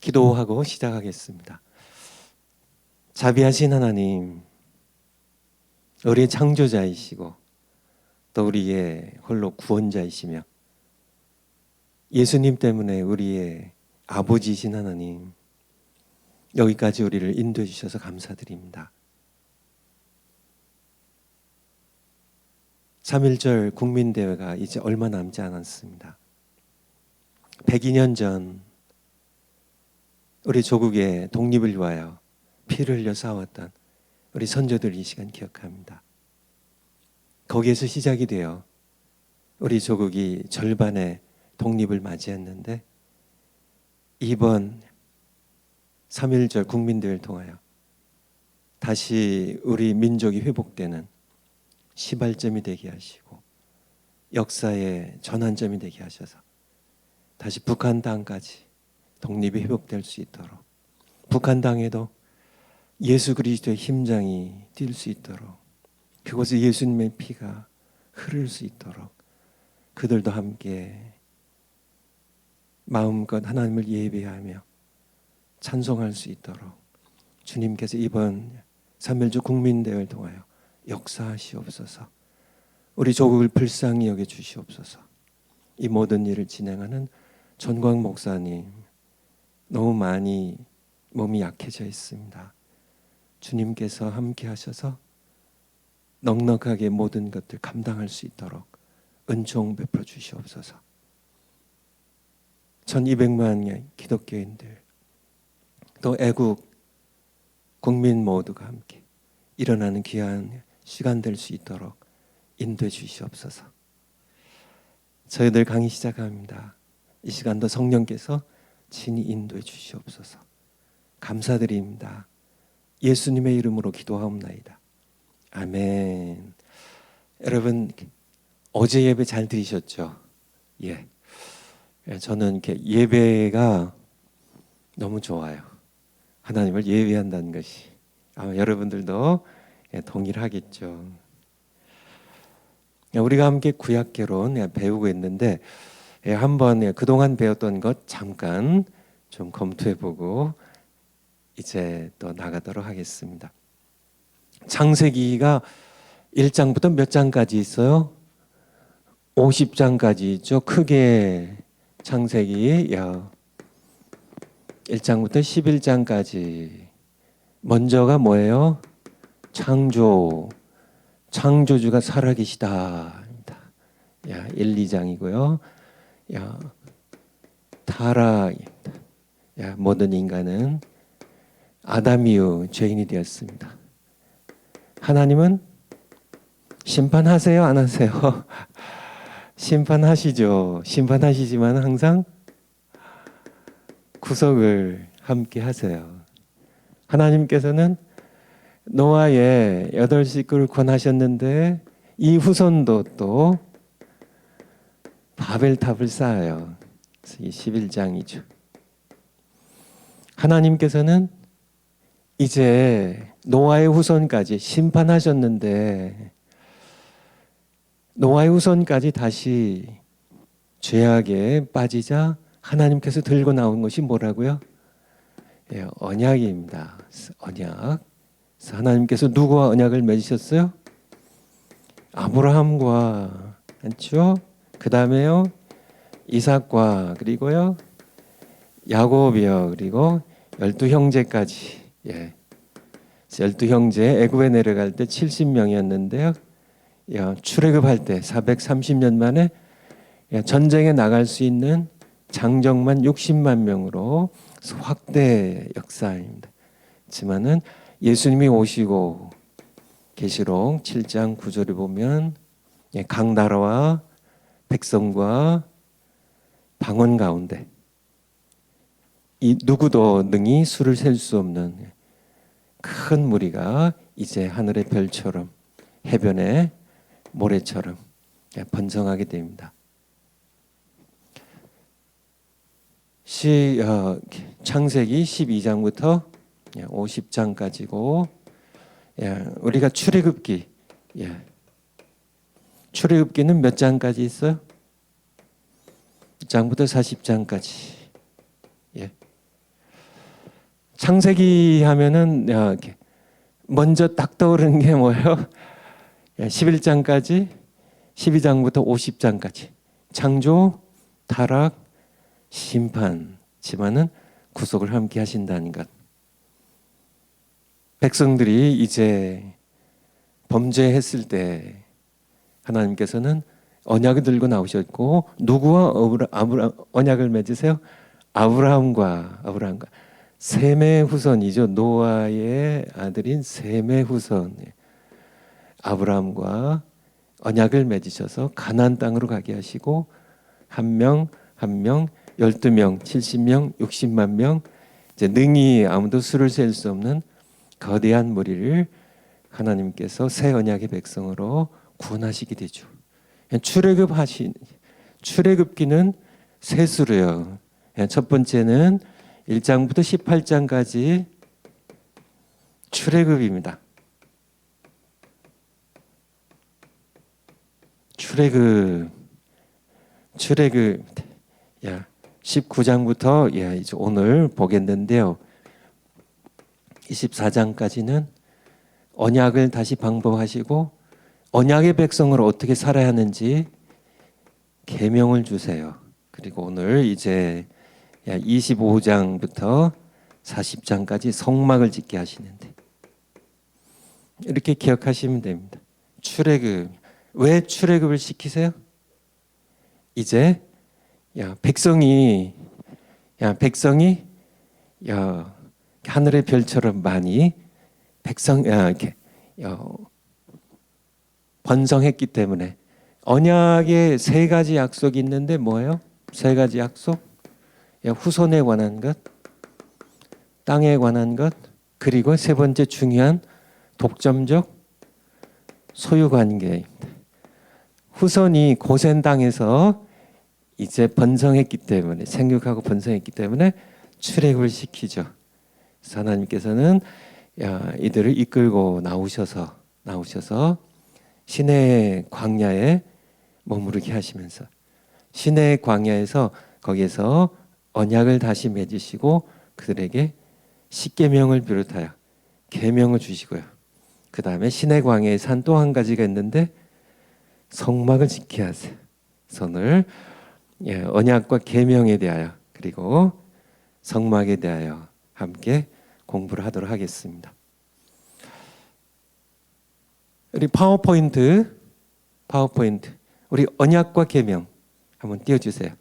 기도하고 시작하겠습니다. 자비하신 하나님, 우리의 창조자이시고 또 우리의 홀로 구원자이시며 예수님 때문에 우리의 아버지이신 하나님, 여기까지 우리를 인도해 주셔서 감사드립니다. 3.1절 국민대회가 이제 얼마 남지 않았습니다. 102년 전 우리 조국의 독립을 위하여 피를 흘려 싸웠던 우리 선조들 이 시간 기억합니다. 거기에서 시작이 되어 우리 조국이 절반의 독립을 맞이했는데 이번 3.1절 국민대회를 통하여 다시 우리 민족이 회복되는 시발점이 되게 하시고 역사의 전환점이 되게 하셔서 다시 북한 땅까지 독립이 회복될 수 있도록, 북한 땅에도 예수 그리스도의 힘장이 뛸 수 있도록, 그곳에 예수님의 피가 흐를 수 있도록 그들도 함께 마음껏 하나님을 예배하며 찬송할 수 있도록 주님께서 이번 3.1주 국민대회를 통하여 역사하시옵소서. 우리 조국을 불쌍히 여겨 주시옵소서. 이 모든 일을 진행하는 전광 목사님, 너무 많이 몸이 약해져 있습니다. 주님께서 함께 하셔서 넉넉하게 모든 것들 감당할 수 있도록 은총 베풀어 주시옵소서. 1200만의 기독교인들 또 애국 국민 모두가 함께 일어나는 귀한 시간 될 수 있도록 인도해 주시옵소서. 저희들 강의 시작합니다. 이 시간도 성령께서 친히 인도해 주시옵소서. 감사드립니다. 예수님의 이름으로 기도하옵나이다. 아멘. 여러분 어제 예배 잘 들으셨죠? 예. 저는 이렇게 예배가 너무 좋아요. 하나님을 예배한다는 것이 아마 여러분들도 동일하겠죠. 우리가 함께 구약개론 배우고 있는데 한번 그동안 배웠던 것 잠깐 좀 검토해보고 이제 또 나가도록 하겠습니다. 창세기가 1장부터 몇 장까지 있어요? 50장까지 있죠. 크게 창세기 1장부터 11장까지. 먼저가 뭐예요? 창조. 창조주가 살아계시다. 1, 2장이고요. 타락. 모든 인간은 아담 이후 죄인이 되었습니다. 하나님은 심판하세요? 안 하세요? 심판하시죠. 심판하시지만 항상 구속을 함께 하세요. 하나님께서는 노아의 8 식구를 권하셨는데 이 후손도 또 바벨탑을 쌓아요. 이 11장이죠. 하나님께서는 이제 노아의 후손까지 심판하셨는데 노아의 후손까지 다시 죄악에 빠지자 하나님께서 들고 나온 것이 뭐라고요? 언약입니다. 언약. 하나님께서 누구와 언약을 맺으셨어요? 아브라함과 했죠. 그 다음에요 이삭과 그리고요 야곱이요 그리고 12형제까지. 12형제 애굽에 내려갈 때 70명이었는데요. 출애굽할 때 430년 만에 전쟁에 나갈 수 있는 장정만 60만 명으로 확대 역사입니다. 하지만은 예수님이 오시고 계시록 7장 9절에 보면 각 나라와 백성과 방언 가운데 이 누구도 능히 수를 셀 수 없는 큰 무리가 이제 하늘의 별처럼 해변의 모래처럼 번성하게 됩니다. 창세기 12장부터 50장까지고 우리가 출애굽기 출애굽기는 몇 장까지 있어요? 1장부터 40장까지. 창세기 하면은 이렇게 먼저 딱 떠오르는 게 뭐예요? 11장까지 12장부터 50장까지 창조, 타락, 심판지만은 구속을 함께 하신다는 것. 백성들이 이제 범죄했을 때 하나님께서는 언약을 들고 나오셨고 누구와 언약을 맺으세요? 아브라함과 셈의 후손이죠. 노아의 아들인 셈의 후손 아브라함과 언약을 맺으셔서 가나안 땅으로 가게 하시고 한 명, 12명, 70명, 60만 명 이제 능히 아무도 수를 셀 수 없는 거대한 무리를 하나님께서 새 언약의 백성으로 구원하시게 되죠. 출애굽기는 세 수로요. 첫 번째는 1장부터 18장까지 출애굽입니다. 출애굽 19장부터 이제 오늘 보겠는데요. 24장까지는 언약을 다시 방법하시고 언약의 백성으로 어떻게 살아야 하는지 계명을 주세요. 그리고 오늘 이제 25장부터 40장까지 성막을 짓게 하시는데 이렇게 기억하시면 됩니다. 출애굽. 왜 출애굽을 시키세요? 이제 백성이 하늘의 별처럼 많이 이렇게 번성했기 때문에 언약에 세 가지 약속이 있는데 뭐예요? 세 가지 약속. 후손에 관한 것, 땅에 관한 것, 그리고 세 번째 중요한 독점적 소유 관계입니다. 후손이 고센 땅에서 이제 번성했기 때문에 생육하고 번성했기 때문에 출애굽을 시키죠. 하나님께서는 이들을 이끌고 나오셔서 시내 광야에 머무르게 하시면서 시내 광야에서 거기에서 언약을 다시 맺으시고 그들에게 십계명을 비롯하여 계명을 주시고요. 그 다음에 시내 광야에 산 또 한 가지가 있는데 성막을 짓게 하세요. 선을 언약과 계명에 대하여 그리고 성막에 대하여 함께 공부를 하도록 하겠습니다. 우리 파워포인트 우리 언약과 계명 한번 띄워주세요.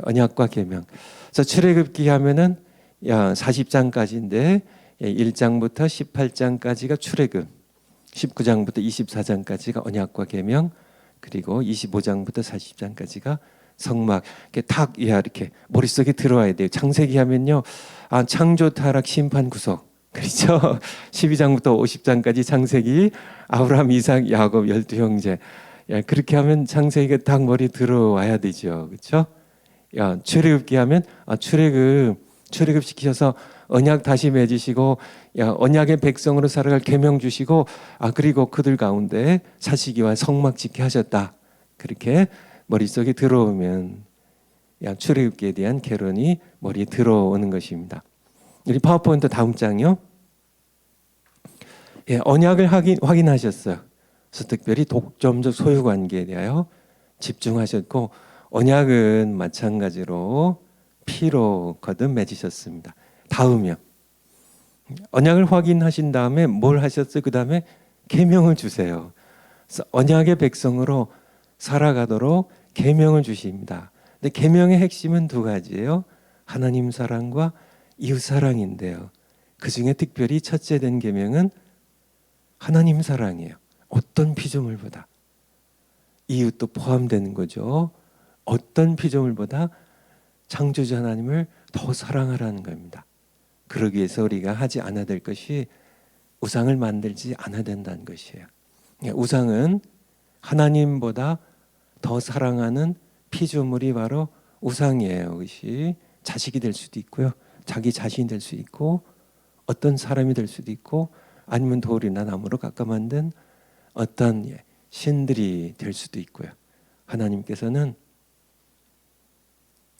언약과 계명. 그래서 출애굽기 하면은 40장까지인데 1장부터 18장까지가 출애굽, 19장부터 24장까지가 언약과 계명, 그리고 25장부터 40장까지가 성막. 이렇게 머릿속에 들어와야 돼요. 창세기 하면요, 창조, 타락, 심판, 구속. 그렇죠? 12장부터 50장까지 창세기, 아브라함, 이삭, 야곱 12형제. 그렇게 하면 창세기가 딱 머리 들어와야 되죠. 그렇죠? 출애굽기 하면 출애굽 시키셔서 언약 다시 맺으시고 언약의 백성으로 살아갈 계명 주시고 그리고 그들 가운데 사시기와 성막 짓게 하셨다. 그렇게 머릿속에 들어오면 출애굽기에 대한 개론이 머리에 들어오는 것입니다. 우리 파워포인트 다음 장이요. 언약을 확인하셨어요. 그래서 특별히 독점적 소유관계에 대하여 집중하셨고 언약은 마찬가지로 피로 거듭 맺으셨습니다. 다음이요. 언약을 확인하신 다음에 뭘 하셨어요? 그 다음에 계명을 주세요. 그래서 언약의 백성으로 살아가도록 계명을 주십니다. 근데 계명의 핵심은 두 가지예요. 하나님 사랑과 이웃 사랑인데요. 그 중에 특별히 첫째 된 계명은 하나님 사랑이에요. 어떤 피조물보다. 이웃도 포함되는 거죠. 어떤 피조물보다 창조주 하나님을 더 사랑하라는 겁니다. 그러기 위해서 우리가 하지 않아야 될 것이 우상을 만들지 않아야 된다는 것이에요. 우상은 하나님보다 더 사랑하는 피조물이 바로 우상이에요. 그것이 자식이 될 수도 있고요. 자기 자신이 될 수 있고 어떤 사람이 될 수도 있고 아니면 돌이나 나무로 깎아 만든 어떤 신들이 될 수도 있고요. 하나님께서는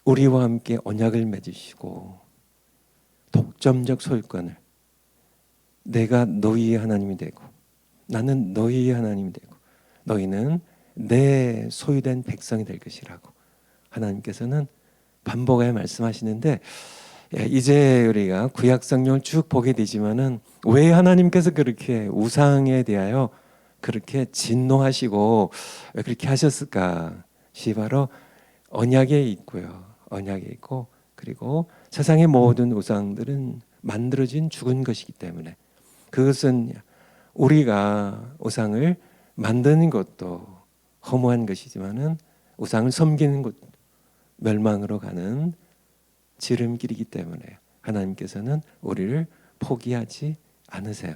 우리와 함께 언약을 맺으시고 독점적 소유권을 내가 너희의 하나님이 되고 나는 너희의 하나님이 되고 너희는 내 소유된 백성이 될 것이라고 하나님께서는 반복하여 말씀하시는데, 이제 우리가 구약 성경을 쭉 보게 되지만은 왜 하나님께서 그렇게 우상에 대하여 그렇게 진노하시고 왜 그렇게 하셨을까? 시 바로 언약에 있고요. 언약에 있고, 그리고 세상의 모든 우상들은 만들어진 죽은 것이기 때문에, 그것은 우리가 우상을 만드는 것도 허무한 것이지만은 우상을 섬기는 것도 멸망으로 가는 지름길이기 때문에 하나님께서는 우리를 포기하지 않으세요.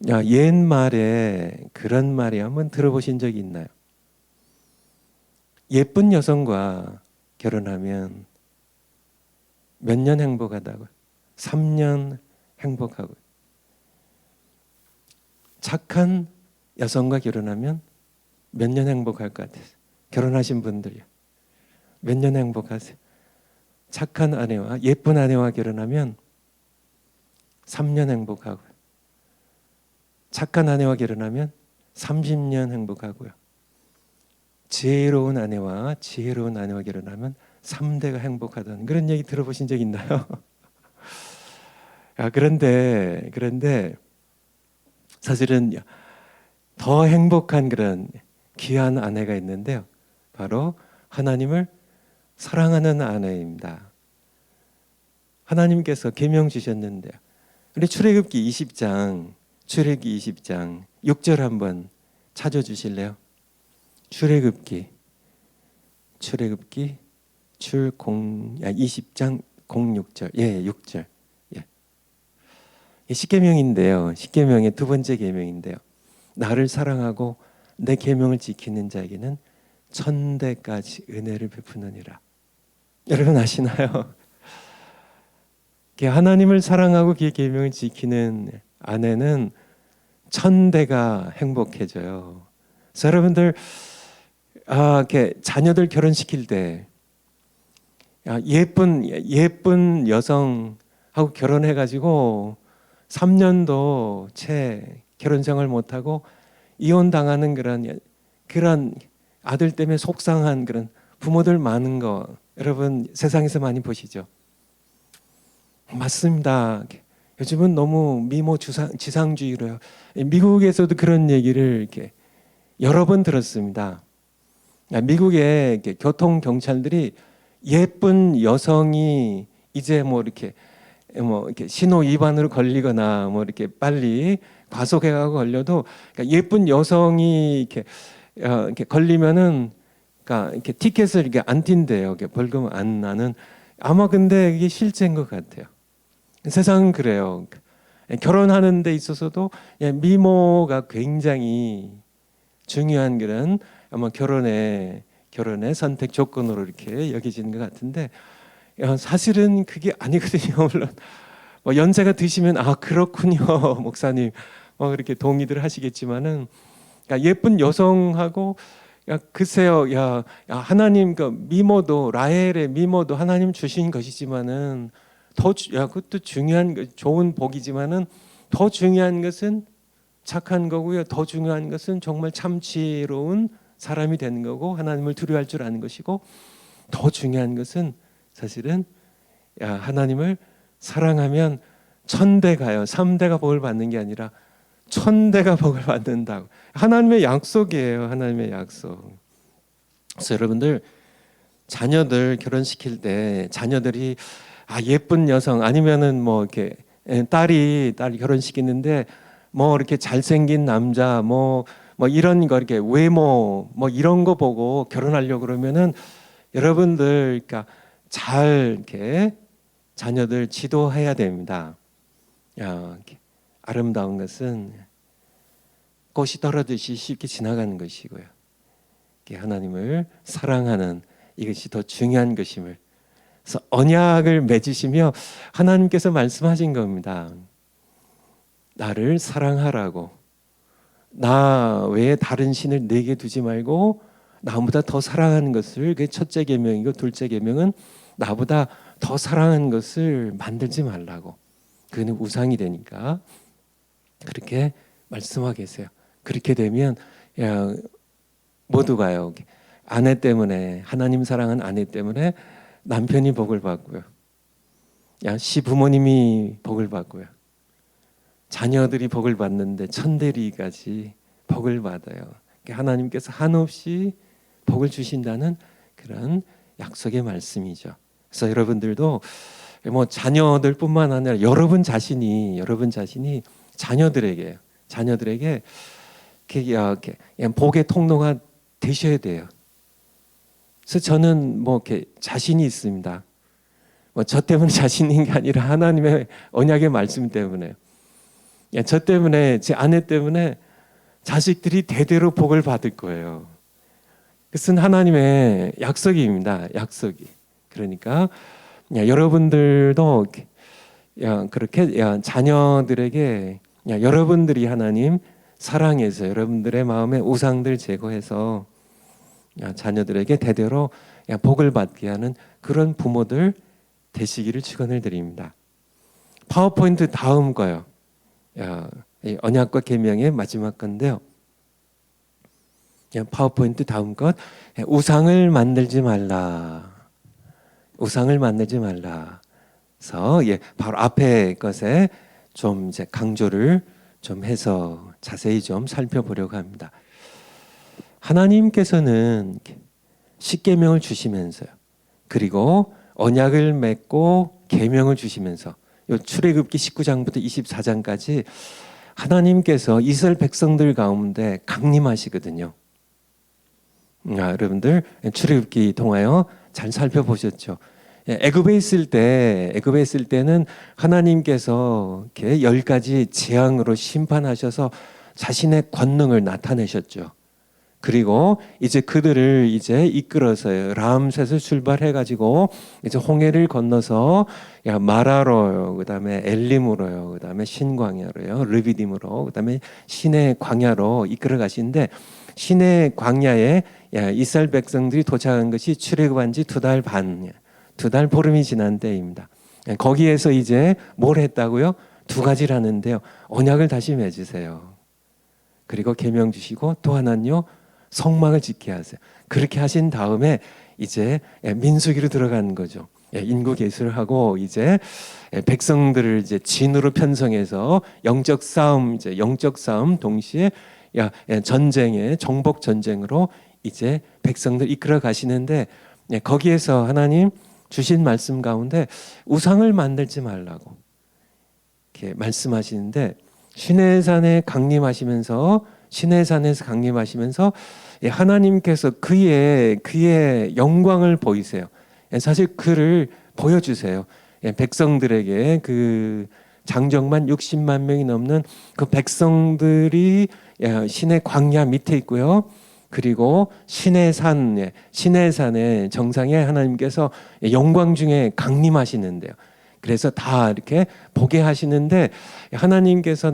옛말에 그런 말이 한번 들어보신 적이 있나요? 예쁜 여성과 결혼하면 몇 년 행복하다고? 3년 행복하고. 착한 여성과 결혼하면 몇 년 행복할 것 같아요? 결혼하신 분들요. 몇 년 행복하세요? 착한 아내와 예쁜 아내와 결혼하면 3년 행복하고, 착한 아내와 결혼하면 30년 행복하고요. 지혜로운 아내와 결혼하면 3대가 행복하다는 그런 얘기 들어보신 적 있나요? 그런데 사실은 더 행복한 그런 귀한 아내가 있는데요. 바로 하나님을 사랑하는 아내입니다. 하나님께서 계명 주셨는데요. 우리 출애굽기 20장 6절 한번 찾아주실래요? 출애굽기 20장 06절. 6절. 십계명인데요. 십계명의 두 번째 계명인데요. 나를 사랑하고 내 계명을 지키는 자에게는 천대까지 은혜를 베푸느니라. 여러분 아시나요? 하나님을 사랑하고 그의 계명을 지키는 아내는 천대가 행복해져요. 그래서 여러분들 이렇게 자녀들 결혼시킬 때 예쁜 여성하고 결혼해가지고 3년도 채 결혼 생활 못하고 이혼 당하는 그런 아들 때문에 속상한 그런 부모들 많은 거 여러분 세상에서 많이 보시죠? 맞습니다. 요즘은 너무 미모 지상주의로요. 미국에서도 그런 얘기를 이렇게 여러 번 들었습니다. 미국의 교통 경찰들이 예쁜 여성이 이제 이렇게 신호 위반으로 걸리거나 이렇게 빨리 과속해가고 걸려도, 예쁜 여성이 이렇게 걸리면은 이렇게 티켓을 이렇게 안 띈대요. 벌금 안 나는. 아마 근데 이게 실제인 것 같아요. 세상은 그래요. 결혼하는 데 있어서도 미모가 굉장히 중요한 그런 아마 결혼의 선택 조건으로 이렇게 여겨지는 것 같은데, 사실은 그게 아니거든요. 물론 연세가 드시면 그렇군요, 목사님 그렇게 동의들 하시겠지만은, 예쁜 여성하고 글쎄요, 하나님 미모도 라헬의 미모도 하나님 주신 것이지만은 그것도 중요한 좋은 복이지만은 더 중요한 것은 착한 거고요. 더 중요한 것은 정말 참지혜로운 사람이 되는 거고 하나님을 두려워할 줄 아는 것이고, 더 중요한 것은 사실은 하나님을 사랑하면 천대가요. 3대가 복을 받는 게 아니라 천대가 복을 받는다고. 하나님의 약속이에요. 하나님의 약속. 그래서 여러분들 자녀들 결혼시킬 때 자녀들이 예쁜 여성 아니면은 이렇게 딸이 결혼시키는데 이렇게 잘생긴 남자 이런 거 이렇게 외모 이런 거 보고 결혼하려고 그러면은 여러분들 잘 이렇게 자녀들 지도해야 됩니다. 아름다운 것은 꽃이 떨어지듯이 쉽게 지나가는 것이고요. 하나님을 사랑하는 이것이 더 중요한 것임을. 그래서 언약을 맺으시며 하나님께서 말씀하신 겁니다. 나를 사랑하라고. 나 외에 다른 신을 내게 두지 말고 나보다 더 사랑하는 것을, 그게 첫째 계명이고, 둘째 계명은 나보다 더 사랑하는 것을 만들지 말라고. 그는 우상이 되니까 그렇게 말씀하고 계세요. 그렇게 되면 모두가요, 아내 때문에, 하나님 사랑하는 아내 때문에 남편이 복을 받고요, 시부모님이 복을 받고요, 자녀들이 복을 받는데 천대리까지 복을 받아요. 하나님께서 한없이 복을 주신다는 그런 약속의 말씀이죠. 그래서 여러분들도 뭐 자녀들뿐만 아니라 여러분 자신이 자녀들에게 이렇게 복의 통로가 되셔야 돼요. 그래서 저는 뭐 이렇게 자신이 있습니다. 뭐 저 때문에 자신 있는 게 아니라 하나님의 언약의 말씀 때문에, 저 때문에, 제 아내 때문에 자식들이 대대로 복을 받을 거예요. 그것은 하나님의 약속입니다. 약속이. 그러니까 여러분들도 그렇게 자녀들에게 여러분들이 하나님 사랑해서 여러분들의 마음의 우상들 제거해서 자녀들에게 대대로 복을 받게 하는 그런 부모들 되시기를 축원을 드립니다. 파워포인트 다음 거요. 언약과 계명의 마지막 건데요. 파워포인트 다음 것, 우상을 만들지 말라. 우상을 만들지 말라. 그래서 바로 앞에 것에 좀 이제 강조를 좀 해서 자세히 좀 살펴보려고 합니다. 하나님께서는 십계명을 주시면서요, 그리고 언약을 맺고 계명을 주시면서 출애굽기 19장부터 24장까지 하나님께서 이스라엘 백성들 가운데 강림하시거든요. 여러분들 출애굽기 통하여 잘 살펴보셨죠? 애굽에 있을 때는 하나님께서 이렇게 10가지 재앙으로 심판하셔서 자신의 권능을 나타내셨죠. 그리고 이제 그들을 이제 이끌어서요, 람셋을 출발해가지고 이제 홍해를 건너서 마라로, 그다음에 엘림으로요, 그다음에 신광야로요, 르비딤으로, 그다음에 시내 광야로 이끌어 가시는데, 시내 광야에 이스라엘 백성들이 도착한 것이 출애굽한 지 2달 반, 2달 보름이 지난 때입니다. 거기에서 이제 뭘 했다고요? 2가지를 하는데요. 언약을 다시 맺으세요. 그리고 계명 주시고 또 하나는요, 성막을 짓게 하세요. 그렇게 하신 다음에 이제 민수기로 들어가는 거죠. 인구 계수를 하고 이제 백성들을 이제 진으로 편성해서 영적 싸움 동시에 전쟁에 정복 전쟁으로 이제 백성들 이끌어 가시는데, 거기에서 하나님 주신 말씀 가운데 우상을 만들지 말라고 이렇게 말씀하시는데, 시내산에서 강림하시면서 하나님께서 그의 영광을 보이세요. 사실 그를 보여주세요. 백성들에게 그 장정만 60만 명이 넘는 그 백성들이 시내 광야 밑에 있고요. 그리고 시내산의 정상에 하나님께서 영광 중에 강림하시는데요. 그래서 다 이렇게 보게 하시는데, 하나님께서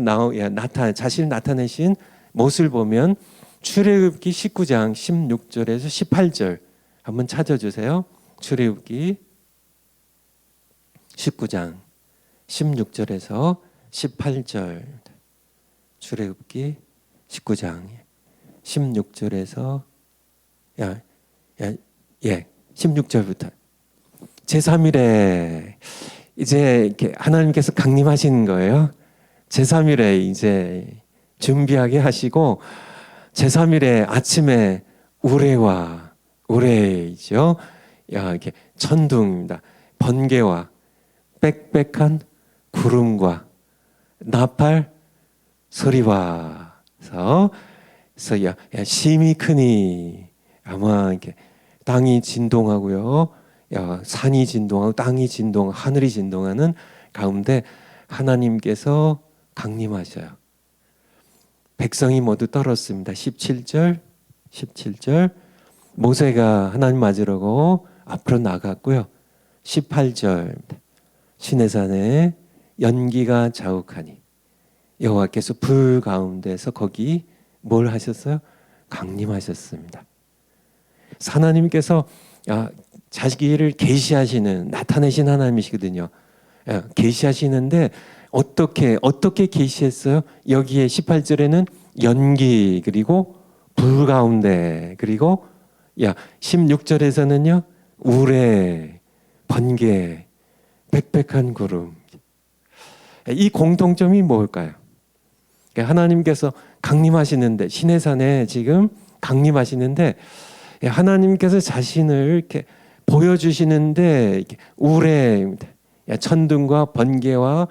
자신을 나타내신 모습을 보면 출애굽기 19장 16절에서 18절 한번 찾아주세요. 출애굽기 19장 16절에서 18절. 출애굽기 19장 16절에서 16절부터 제3일에 이제 이렇게 하나님께서 강림하신 거예요. 제3일에 이제 준비하게 하시고, 제3일에 아침에 우레이죠. 이렇게 천둥입니다. 번개와 빽빽한 구름과 나팔 소리와 그래서 심히 크니, 아마 이렇게 땅이 진동하고요, 산이 진동하고 땅이 진동, 하늘이 진동하는 가운데 하나님께서 강림하셔요. 백성이 모두 떨었습니다. 17절 모세가 하나님 맞으려고 앞으로 나갔고요. 18절 시내산에 연기가 자욱하니 여호와께서 불 가운데서 거기 뭘 하셨어요? 강림하셨습니다. 하나님께서 자기를 계시하시는 나타내신 하나님이시거든요. 계시하시는데 어떻게 계시했어요? 여기에 18절에는 연기 그리고 불 가운데 그리고 16절에서는요 우레 번개 빽빽한 구름. 이 공통점이 뭘까요? 하나님께서 강림하시는데 시내산에 지금 강림하시는데 하나님께서 자신을 이렇게 보여주시는데 우레 천둥과 번개와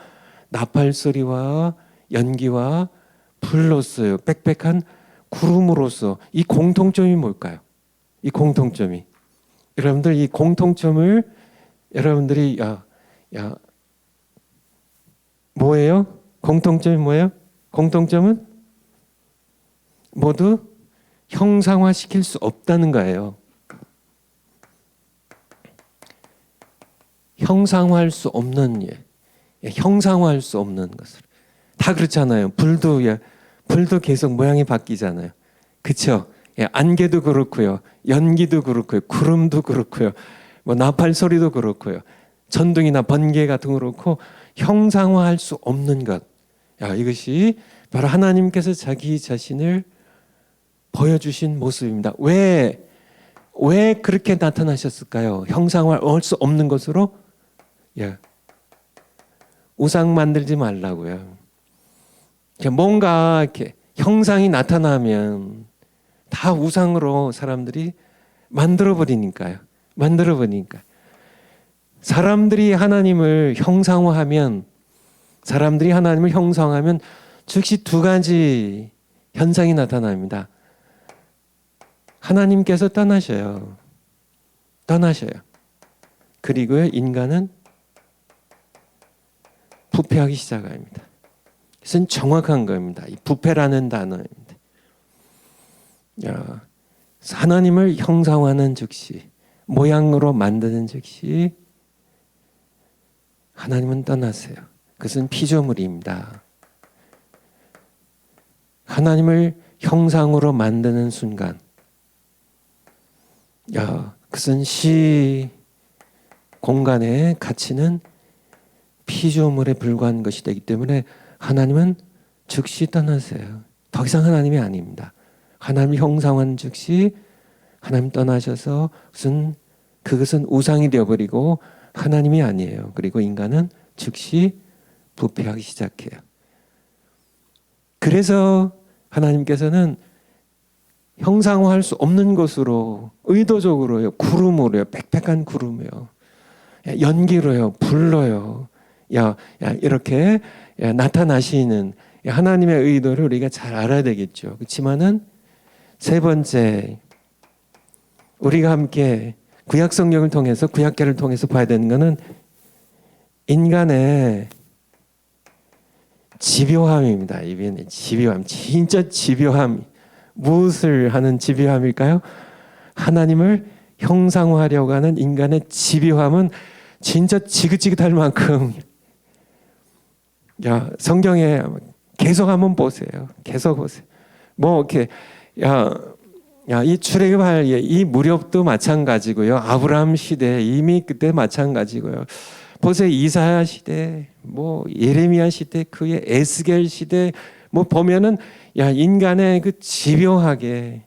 나팔 소리와 연기와 불로서 빽빽한 구름으로서 이 공통점이 뭘까요? 이 공통점이 여러분들 이 공통점을 여러분들이 뭐예요? 공통점이 뭐예요? 공통점은 모두 형상화시킬 수 없다는 거예요. 형상화할 수 없는 형상화할 수 없는 것을 다 그렇잖아요. 불도 계속 모양이 바뀌잖아요. 그렇죠? 안개도 그렇고요, 연기도 그렇고요, 구름도 그렇고요, 뭐 나팔 소리도 그렇고요, 전등이나 번개 같은 거 그렇고 형상화할 수 없는 것. 이것이 바로 하나님께서 자기 자신을 보여주신 모습입니다. 왜 그렇게 나타나셨을까요? 형상화할 수 없는 것으로 우상 만들지 말라고요. 뭔가 이렇게 형상이 나타나면 다 우상으로 사람들이 만들어 버리니까요. 사람들이 하나님을 형상화하면 즉시 두 가지 현상이 나타납니다. 하나님께서 떠나셔요. 그리고 인간은 부패하기 시작합니다. 이것은 정확한 겁니다. 이 부패라는 단어입니다. 하나님을 형상화하는 즉시, 모양으로 만드는 즉시 하나님은 떠나세요. 그것은 피조물입니다. 하나님을 형상으로 만드는 순간, 그것은 시 공간에 갇히는 피조물에 불과한 것이 되기 때문에 하나님은 즉시 떠나세요. 더 이상 하나님이 아닙니다. 하나님을 형상화한 즉시 하나님 떠나셔서 그것은 우상이 되어버리고 하나님이 아니에요. 그리고 인간은 즉시 부패하기 시작해요. 그래서 하나님께서는 형상화할 수 없는 것으로 의도적으로요, 구름으로요, 빽빽한 구름이요, 연기로요, 불로요, 이렇게 나타나시는 하나님의 의도를 우리가 잘 알아야 되겠죠. 그렇지만은 세 번째, 우리가 함께 구약 성경을 통해서, 구약계를 통해서 봐야 되는 것은 인간의 집요함입니다. 이번에 집요함, 진짜 집요함. 무엇을 하는 집요함일까요? 하나님을 형상화하려고 하는 인간의 집요함은 진짜 지긋지긋할 만큼, 성경에 계속 한번 보세요. 뭐 이렇게 이 출애굽할 이 무렵도 마찬가지고요. 아브라함 시대 이미 그때 마찬가지고요. 보세요. 이사야 시대, 뭐 예레미야 시대, 그의 에스겔 시대, 뭐 보면은 인간의 그 집요하게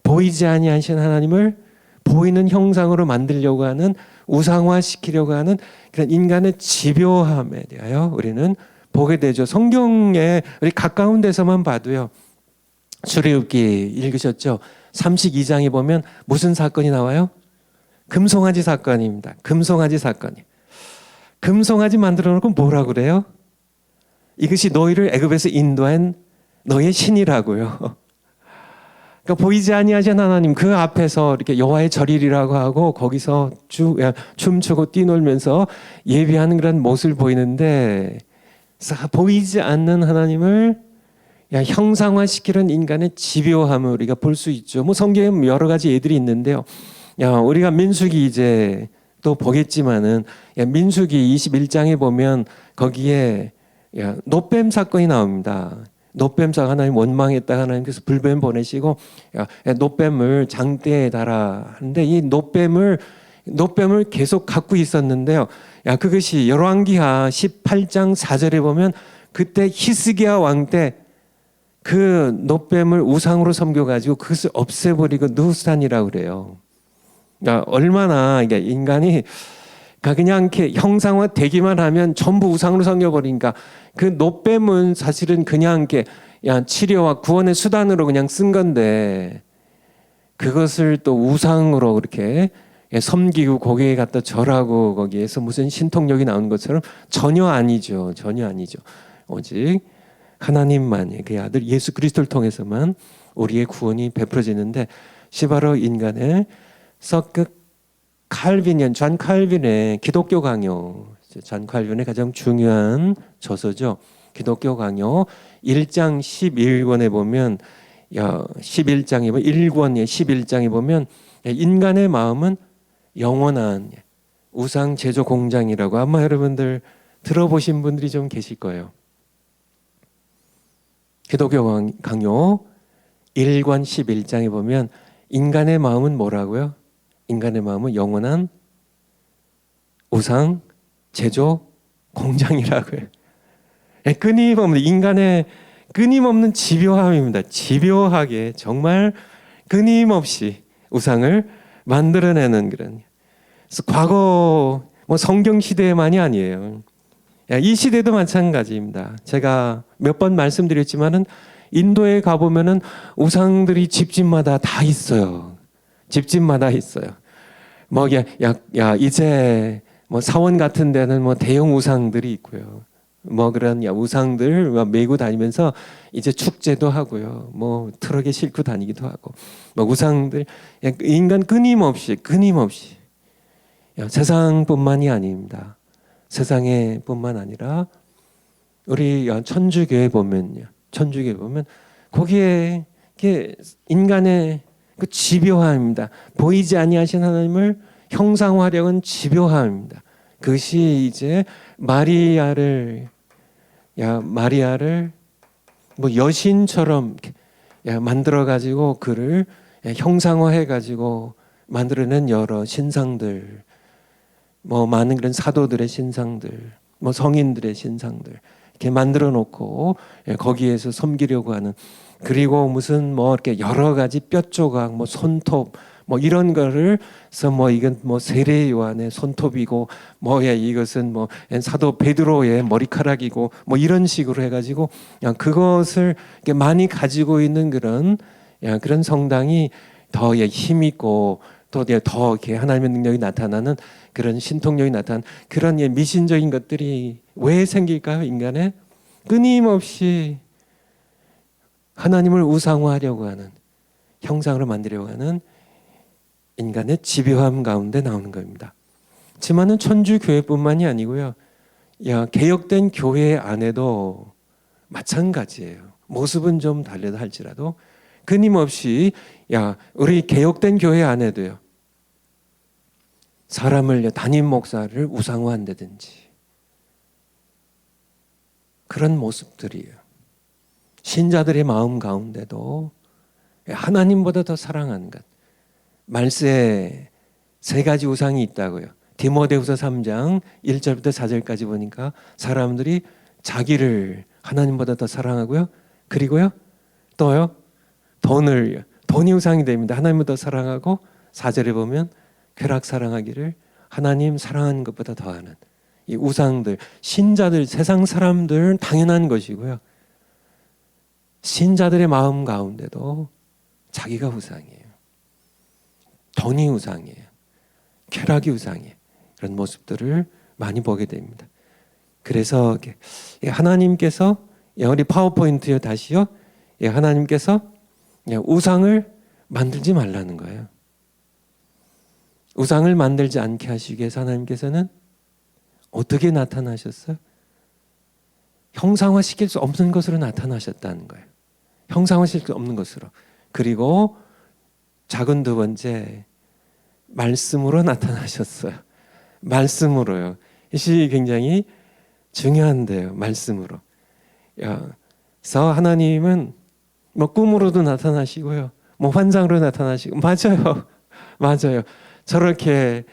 보이지 아니하신 하나님을 보이는 형상으로 만들려고 하는, 우상화시키려고 하는 그런 인간의 집요함에 대하여 우리는 보게 되죠. 성경에 우리 가까운 데서만 봐도요. 출애굽기 읽으셨죠? 32장에 보면 무슨 사건이 나와요? 금송아지 사건입니다. 금송아지 만들어 놓고 뭐라 그래요? 이것이 너희를 애굽에서 인도한 너의 신이라고요. 그러니까 보이지 아니하신 하나님 그 앞에서 이렇게 여호와의 절일이라고 하고 거기서 춤추고 뛰놀면서 예배하는 그런 모습을 보이는데, 보이지 않는 하나님을 형상화시키는 인간의 집요함을 우리가 볼 수 있죠. 뭐 성경에 여러 가지 예들이 있는데요. 우리가 민수기 이제 또 보겠지만은 민수기 21장에 보면 거기에 노뱀 사건이 나옵니다. 노뱀사가 하나님 원망했다가 하나님께서 불뱀 보내시고 노뱀을 장대에 달아 하는데, 이 노뱀을 노뱀을 계속 갖고 있었는데요. 그것이 열왕기하 18장 4절에 보면 그때 히스기야 왕 때 그 노뱀을 우상으로 섬겨가지고 그것을 없애버리고 느후스탄이라고 그래요. 얼마나 인간이 그냥 이렇게 형상화되기만 하면 전부 우상으로 섬겨버리니까 그 노뱀은 사실은 그냥 이렇게 치료와 구원의 수단으로 그냥 쓴 건데 그것을 또 우상으로 그렇게 섬기고 거기에 갖다 절하고 거기에서 무슨 신통력이 나오는 것처럼 전혀 아니죠. 전혀 아니죠. 오직 하나님만이 그의 아들 예수 그리스도를 통해서만 우리의 구원이 베풀어지는데 시바로 인간의 존 칼빈의 기독교 강요, 존 칼빈의 가장 중요한 저서죠. 기독교 강요 1장 11권에 보면 11장에 보면 1권의 11장에 보면 인간의 마음은 영원한 우상 제조 공장이라고 아마 여러분들 들어보신 분들이 좀 계실 거예요. 기독교 강요 1권 11장에 보면 인간의 마음은 뭐라고요? 인간의 마음은 영원한 우상 제조 공장이라고요. 끊임없는 인간의 끊임없는 집요함입니다. 집요하게 정말 끊임없이 우상을 만들어내는 그런. 그래서 과거 성경 시대만이 아니에요. 이 시대도 마찬가지입니다. 제가 몇 번 말씀드렸지만은 인도에 가보면은 우상들이 집집마다 다 있어요. 집집마다 있어요. 이제 사원 같은 데는 대형 우상들이 있고요. 그런 우상들 메고 다니면서 이제 축제도 하고요. 트럭에 싣고 다니기도 하고. 우상들 인간 끊임없이 세상뿐만이 아닙니다. 세상에 뿐만 아니라 우리 천주교에 보면 거기에 인간의 그 집요함입니다. 보이지 아니하신 하나님을 형상화하려는 집요함입니다. 그것이 이제 마리아를 여신처럼 만들어 가지고 그를 형상화해 가지고 만들어낸 여러 신상들, 많은 그런 사도들의 신상들, 성인들의 신상들 이렇게 만들어 놓고 거기에서 섬기려고 하는, 그리고 무슨 이렇게 여러 가지 뼈 조각, 손톱 이런 거를 해서 이건 세례 요한의 손톱이고 이것은 사도 베드로의 머리카락이고 이런 식으로 해가지고 그것을 이렇게 많이 가지고 있는 그런 성당이 더 힘 있고 또 더 이렇게 하나님의 능력이 나타나는 그런 신통력이 나타나는 그런 미신적인 것들이 왜 생길까요? 인간의 끊임없이 하나님을 우상화하려고 하는, 형상으로 만들려고 하는 인간의 집요함 가운데 나오는 겁니다. 하지만은 천주교회뿐만이 아니고요. 개혁된 교회 안에도 마찬가지예요. 모습은 좀 달려다 할지라도 끊임없이 우리 개혁된 교회 안에도요. 사람을 담임 목사를 우상화한다든지 그런 모습들이에요. 신자들의 마음 가운데도 하나님보다 더 사랑하는 것. 말세에 세 가지 우상이 있다고요. 디모데후서 3장 1절부터 4절까지 보니까 사람들이 자기를 하나님보다 더 사랑하고요. 그리고요. 또요. 돈이 우상이 됩니다. 하나님보다 더 사랑하고 4절에 보면 쾌락 사랑하기를 하나님 사랑하는 것보다 더하는 이 우상들, 신자들, 세상 사람들은 당연한 것이고요. 신자들의 마음 가운데도 자기가 우상이에요. 돈이 우상이에요. 쾌락이 우상이에요. 그런 모습들을 많이 보게 됩니다. 그래서 하나님께서 우리 파워포인트요 다시요. 하나님께서 우상을 만들지 말라는 거예요. 우상을 만들지 않게 하시기 위해서 하나님께서는 어떻게 나타나셨어요? 형상화시킬 수 없는 것으로 나타나셨다는 거예요. 형상화시킬 수 없는 것으로. 그리고 작은 두 번째, 말씀으로 나타나셨어요. 말씀으로요. 이것이 굉장히 중요한데요. 말씀으로. 그래서 하나님은 꿈으로도 나타나시고요. 환상으로 나타나시고. 맞아요. 저렇게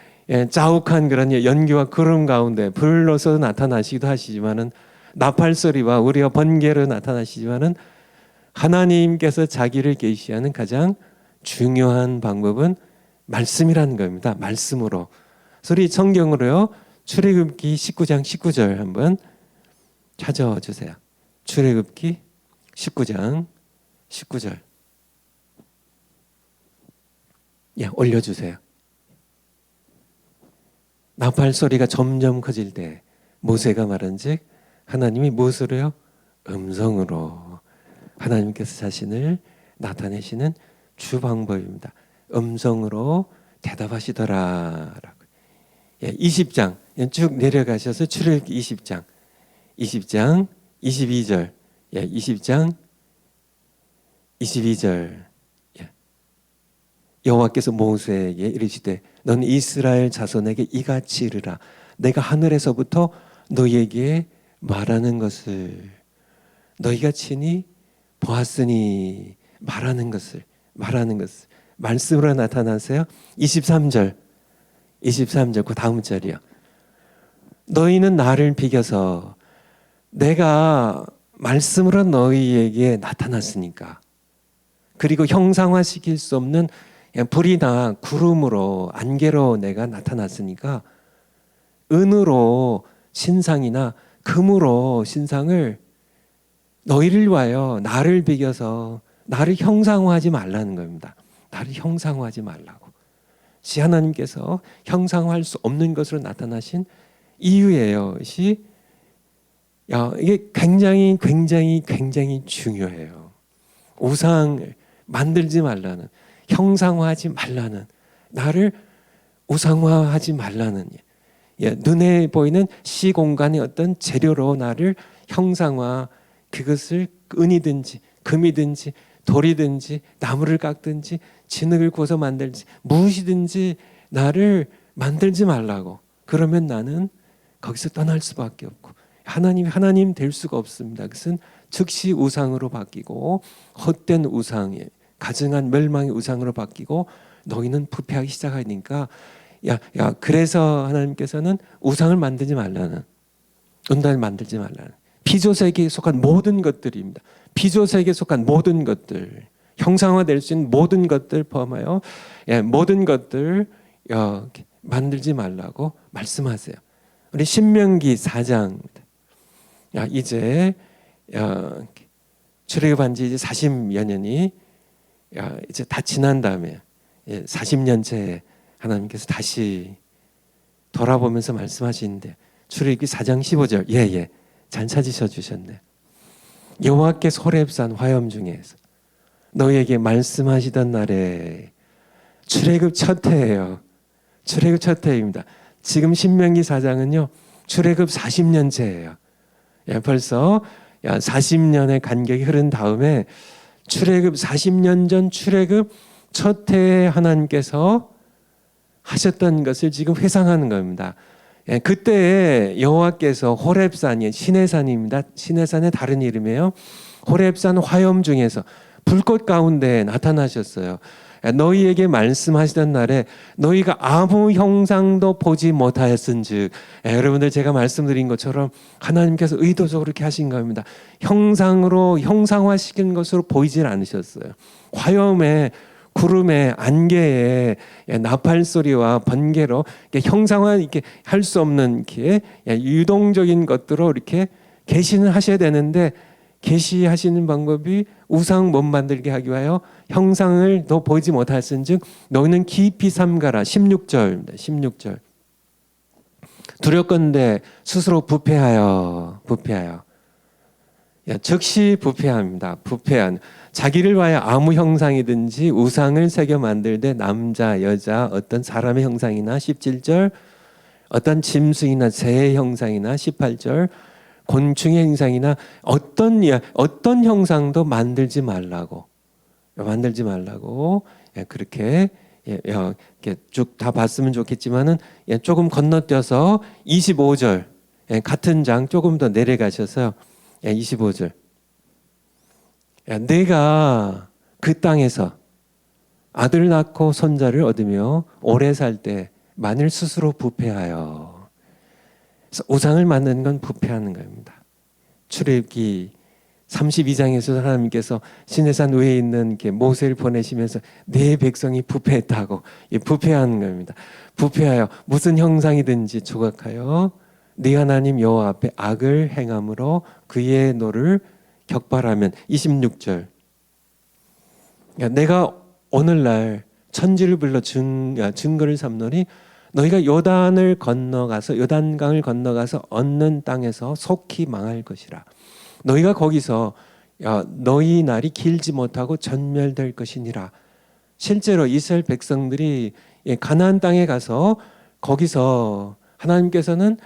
자욱한 그런 연기와 구름 가운데 불로서 나타나시기도 하시지만은 나팔소리와 우리가 번개로 나타나시지만은 하나님께서 자기를 계시하는 가장 중요한 방법은 말씀이라는 겁니다. 말씀으로. 소리 성경으로요. 출애굽기 19장 19절 한번 찾아와 주세요. 출애굽기 19장 19절. 예, 올려주세요. 나팔 소리가 점점 커질 때 모세가 말한즉 하나님이 무엇으로요? 음성으로. 하나님께서 자신을 나타내시는 주 방법입니다. 음성으로 대답하시더라라고. 예, 20장 쭉 내려가셔서 출애굽기 20장 22절. 예, 20장 22절. 예. 여호와께서 모세에게 이르시되 너는 이스라엘 자손에게 이같이 이르라. 내가 하늘에서부터 너희에게 말하는 것을 너희가 친히 보았으니 말하는 것을 말씀으로 나타나세요. 23절 그 다음 절이요. 너희는 나를 비겨서 내가 말씀으로 너희에게 나타났으니까 그리고 형상화시킬 수 없는 불이나 구름으로 안개로 내가 나타났으니까 은으로 신상이나 금으로 신상을 너희를 위하여 나를 비겨서 나를 형상화하지 말라는 겁니다. 나를 형상화하지 말라고. 시 하나님께서 형상화할 수 없는 것으로 나타나신 이유예요. 이게 굉장히 중요해요. 우상을 만들지 말라는, 형상화하지 말라는, 나를 우상화하지 말라는, 눈에 보이는 시공간의 어떤 재료로 나를 형상화, 그것을 은이든지 금이든지 돌이든지 나무를 깎든지 진흙을 구워서 만들지 무엇이든지 나를 만들지 말라고. 그러면 나는 거기서 떠날 수밖에 없고 하나님 될 수가 없습니다. 그것은 즉시 우상으로 바뀌고 헛된 우상에 가증한 멸망의 우상으로 바뀌고 너희는 부패하기 시작하니까 그래서 하나님께서는 우상을 만들지 말라는, 은단을 만들지 말라는, 피조세계에 속한 모든 것들입니다. 피조세계에 속한 모든 것들, 형상화될 수 있는 모든 것들 포함하여 모든 것들 만들지 말라고 말씀하세요. 우리 신명기 4장 이제 출애굽한 지 이제 40여 년이 이제 다 지난 다음에 40년째 하나님께서 다시 돌아보면서 말씀하시는데 출애굽기 4장 15절 잘 찾으셔 주셨네. 여호와께서 호렙산 화염 중에서 너희에게 말씀하시던 날에 출애굽 첫 해예요. 출애굽 첫 해입니다. 지금 신명기 4장은요 출애굽 40년째예요. 벌써 40년의 간격이 흐른 다음에 출애굽 40년 전 출애굽 첫 해에 하나님께서 하셨던 것을 지금 회상하는 겁니다. 그때 여호와께서 호렙산이 시내산입니다. 시내산의 다른 이름이에요. 호렙산 화염 중에서 불꽃 가운데 나타나셨어요. 너희에게 말씀하시던 날에 너희가 아무 형상도 보지 못하였은즉, 여러분들 제가 말씀드린 것처럼 하나님께서 의도적으로 그렇게 하신 겁니다. 형상으로 형상화시킨 것으로 보이질 않으셨어요. 화염에 구름에 안개에 나팔 소리와 번개로 형상화 이렇게 할 수 없는 이렇게 유동적인 것들로 이렇게 계시는 하셔야 되는데 계시하시는 방법이 우상 못 만들게 하기 위하여 형상을 너 보이지 못하였은즉 너희는 깊이 삼가라. 16절입니다. 16절. 두렵건대 스스로 부패하여 즉시 부패합니다. 부패한 자기를 위하여 아무 형상이든지 우상을 새겨 만들되 남자 여자 어떤 사람의 형상이나 17절 어떤 짐승이나 새의 형상이나 18절 곤충의 형상이나 어떤 형상도 만들지 말라고 그렇게 쭉 다 봤으면 좋겠지만은 조금 건너뛰어서 25절 같은 장 조금 더 내려가셔서 25절 내가 그 땅에서 아들 낳고 손자를 얻으며 오래 살 때 만일 스스로 부패하여. 그래서 우상을 만드는 건 부패하는 겁니다. 출애굽기 32장에서 하나님께서 시내산 위에 있는 모세를 보내시면서 내 백성이 부패했다고, 부패하는 겁니다. 부패하여 무슨 형상이든지 조각하여 네 하나님 여호와 앞에 악을 행함으로 그의 노를 격발하면. 26절, 내가 오늘날 천지를 불러 증거를 삼노니 너희가 요단강을 건너가서 얻는 땅에서 속히 망할 것이라. 너희가 거기서 너희 날이 길지 못하고 전멸될 것이니라. 실제로 이스라엘 백성들이 가나안 땅에 가서 거기서 하나님께서는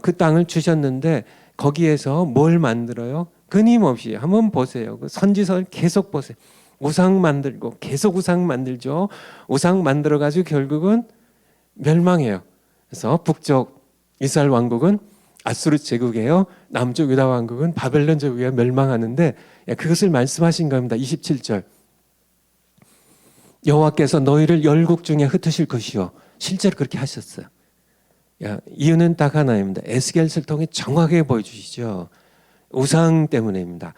그 땅을 주셨는데 거기에서 뭘 만들어요? 끊임없이 한번 보세요. 그 선지서를 계속 보세요. 우상 만들고 계속 우상 만들죠. 우상 만들어 가지고 결국은 멸망해요. 그래서 북쪽 이스라엘 왕국은 아수르 제국이에요. 남쪽 유다 왕국은 바벨론 제국에 멸망하는데 그것을 말씀하신 겁니다. 27절, 여호와께서 너희를 열국 중에 흩으실 것이요. 실제로 그렇게 하셨어요. 이유는 딱 하나입니다. 에스겔서를 통해 정확하게 보여주시죠. 우상 때문입니다.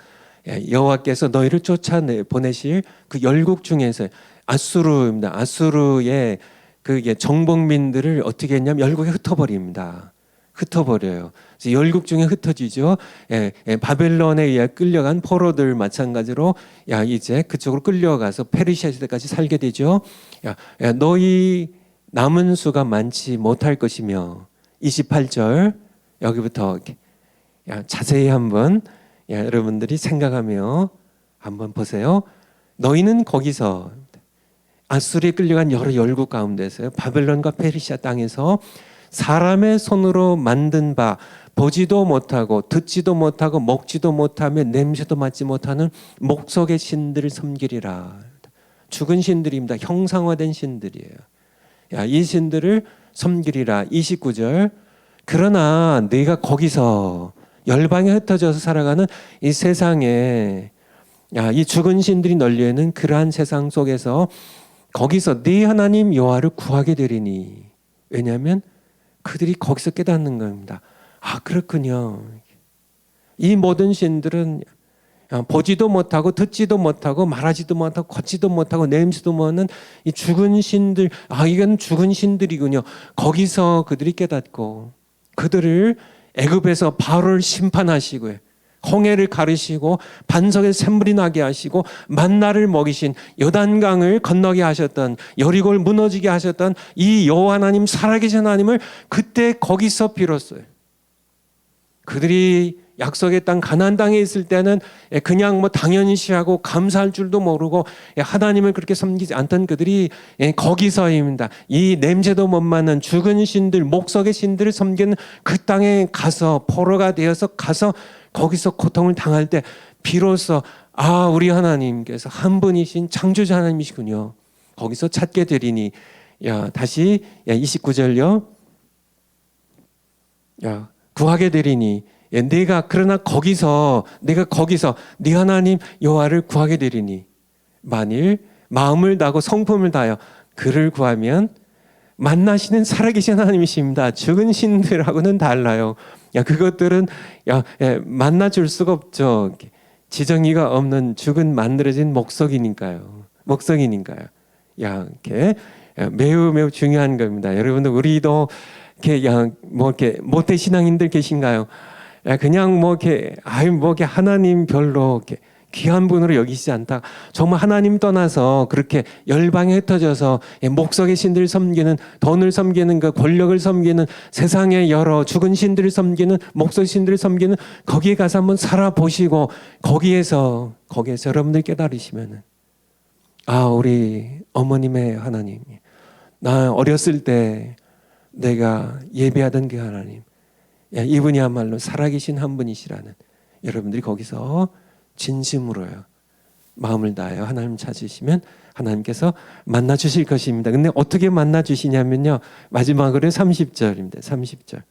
여호와께서 너희를 쫓아보내실 그 열국 중에서 아수르입니다. 아수르의 그 정복민들을 어떻게 했냐면 열국에 흩어버립니다. 흩어버려요. 그래서 열국 중에 흩어지죠. 바벨론에 의해 끌려간 포로들 마찬가지로 이제 그쪽으로 끌려가서 페르시아 시대까지 살게 되죠. 너희 남은 수가 많지 못할 것이며. 28절, 여기부터 자세히 한번 여러분들이 생각하며 한번 보세요. 너희는 거기서 아수르에 끌려간 여러 열국 가운데서요, 바벨론과 페르시아 땅에서 사람의 손으로 만든 바, 보지도 못하고 듣지도 못하고 먹지도 못하며 냄새도 맡지 못하는 목석의 신들을 섬기리라. 죽은 신들입니다. 형상화된 신들이에요. 이 신들을 섬기리라. 29절, 그러나 네가 거기서 열방에 흩어져서 살아가는 이 세상에, 이 죽은 신들이 널려있는 그러한 세상 속에서 거기서 네 하나님 여호와를 구하게 되리니. 왜냐하면 그들이 거기서 깨닫는 겁니다. 그렇군요. 이 모든 신들은 보지도 못하고 듣지도 못하고 말하지도 못하고 걷지도 못하고 냄새도 못하는 이 죽은 신들, 이건 죽은 신들이군요. 거기서 그들이 깨닫고 그들을 애굽에서 바로를 심판하시고요, 홍해를 가르시고 반석에 샘물이 나게 하시고 만나를 먹이신, 요단강을 건너게 하셨던, 여리고를 무너지게 하셨던 이 여호와 하나님, 살아계신 하나님을 그때 거기서 빌었어요. 그들이 약속의 땅 가나안 땅에 있을 때는 그냥 당연시하고 감사할 줄도 모르고 하나님을 그렇게 섬기지 않던 그들이 거기서입니다. 이 냄새도 못 맡는 죽은 신들, 목석의 신들을 섬기는 그 땅에 가서, 포로가 되어서 가서 거기서 고통을 당할 때 비로소 우리 하나님께서 한 분이신 창조자 하나님이시군요. 거기서 찾게 되리니. 다시 29절요. 구하게 되리니. 내가 거기서 네 하나님 여호와를 구하게 되리니. 만일 마음을 다하고 성품을 다하여 그를 구하면 만나시는 살아계신 하나님이십니다. 죽은 신들하고는 달라요. 그것들은 만나줄 수가 없죠. 지정이가 없는 죽은 만들어진 목석이니까요. 이렇게 매우 중요한 겁니다. 여러분들, 우리도 이렇게 모태 신앙인들 계신가요? 그냥 이렇게 하나님 별로 이렇게 귀한 분으로 여기시지 않다. 정말 하나님 떠나서 그렇게 열방에 흩어져서 목석의 신들을 섬기는, 돈을 섬기는, 그 권력을 섬기는, 세상의 여러 죽은 신들을 섬기는, 목석 신들을 섬기는, 거기에 가서 한번 살아보시고 거기에서 여러분들 깨달으시면은, 우리 어머님의 하나님, 나 어렸을 때 내가 예배하던 그 하나님, 이분이야말로 살아계신 한 분이시라는, 여러분들이 거기서 진심으로요, 마음을 다하여 하나님 찾으시면 하나님께서 만나 주실 것입니다. 근데 어떻게 만나 주시냐면요, 마지막으로 30절입니다. 30절.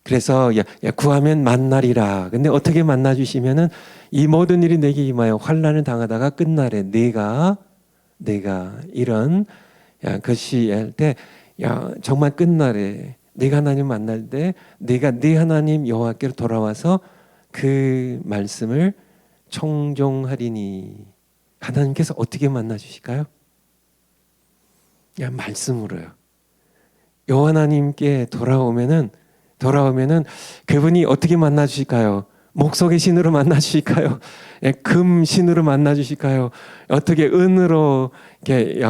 그래서 구하면 만나리라. 근데 어떻게 만나 주시면은, 이 모든 일이 내게 임하여 환난을 당하다가 끝날에 내가 내가 이런 것이 할 때 정말 끝날에 내가 하나님 만날 때 내가 네 하나님 여호와께로 돌아와서 그 말씀을 청종하리니 하나님께서 어떻게 만나 주실까요? 말씀으로요. 여호와 하나님께 돌아오면은 그분이 어떻게 만나 주실까요? 목석의 신으로 만나 주실까요? 금 신으로 만나 주실까요? 어떻게 은으로 이렇게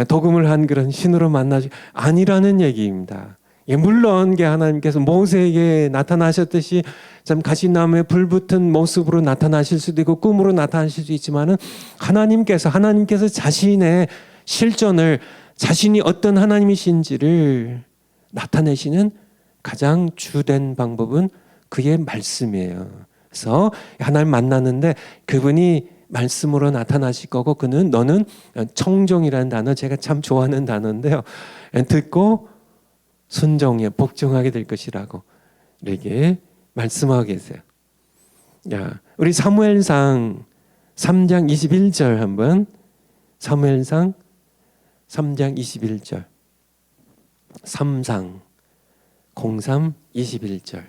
도금을 한 그런 신으로 만나 주 아니라는 얘기입니다. 물론 하나님께서 모세에게 나타나셨듯이 참 가시나무에 불붙은 모습으로 나타나실 수도 있고 꿈으로 나타나실 수도 있지만은 하나님께서 자신의 실존을 자신이 어떤 하나님이신지를 나타내시는 가장 주된 방법은 그의 말씀이에요. 그래서 하나님 만났는데 그분이 말씀으로 나타나실 거고 너는 청종이라는 단어 제가 참 좋아하는 단어인데요. 듣고 순종해 복종하게 될 것이라고 이렇게 말씀하고 계세요. 우리 사무엘상 3장 21절 한번 사무엘상 3장 21절 3상 03 21절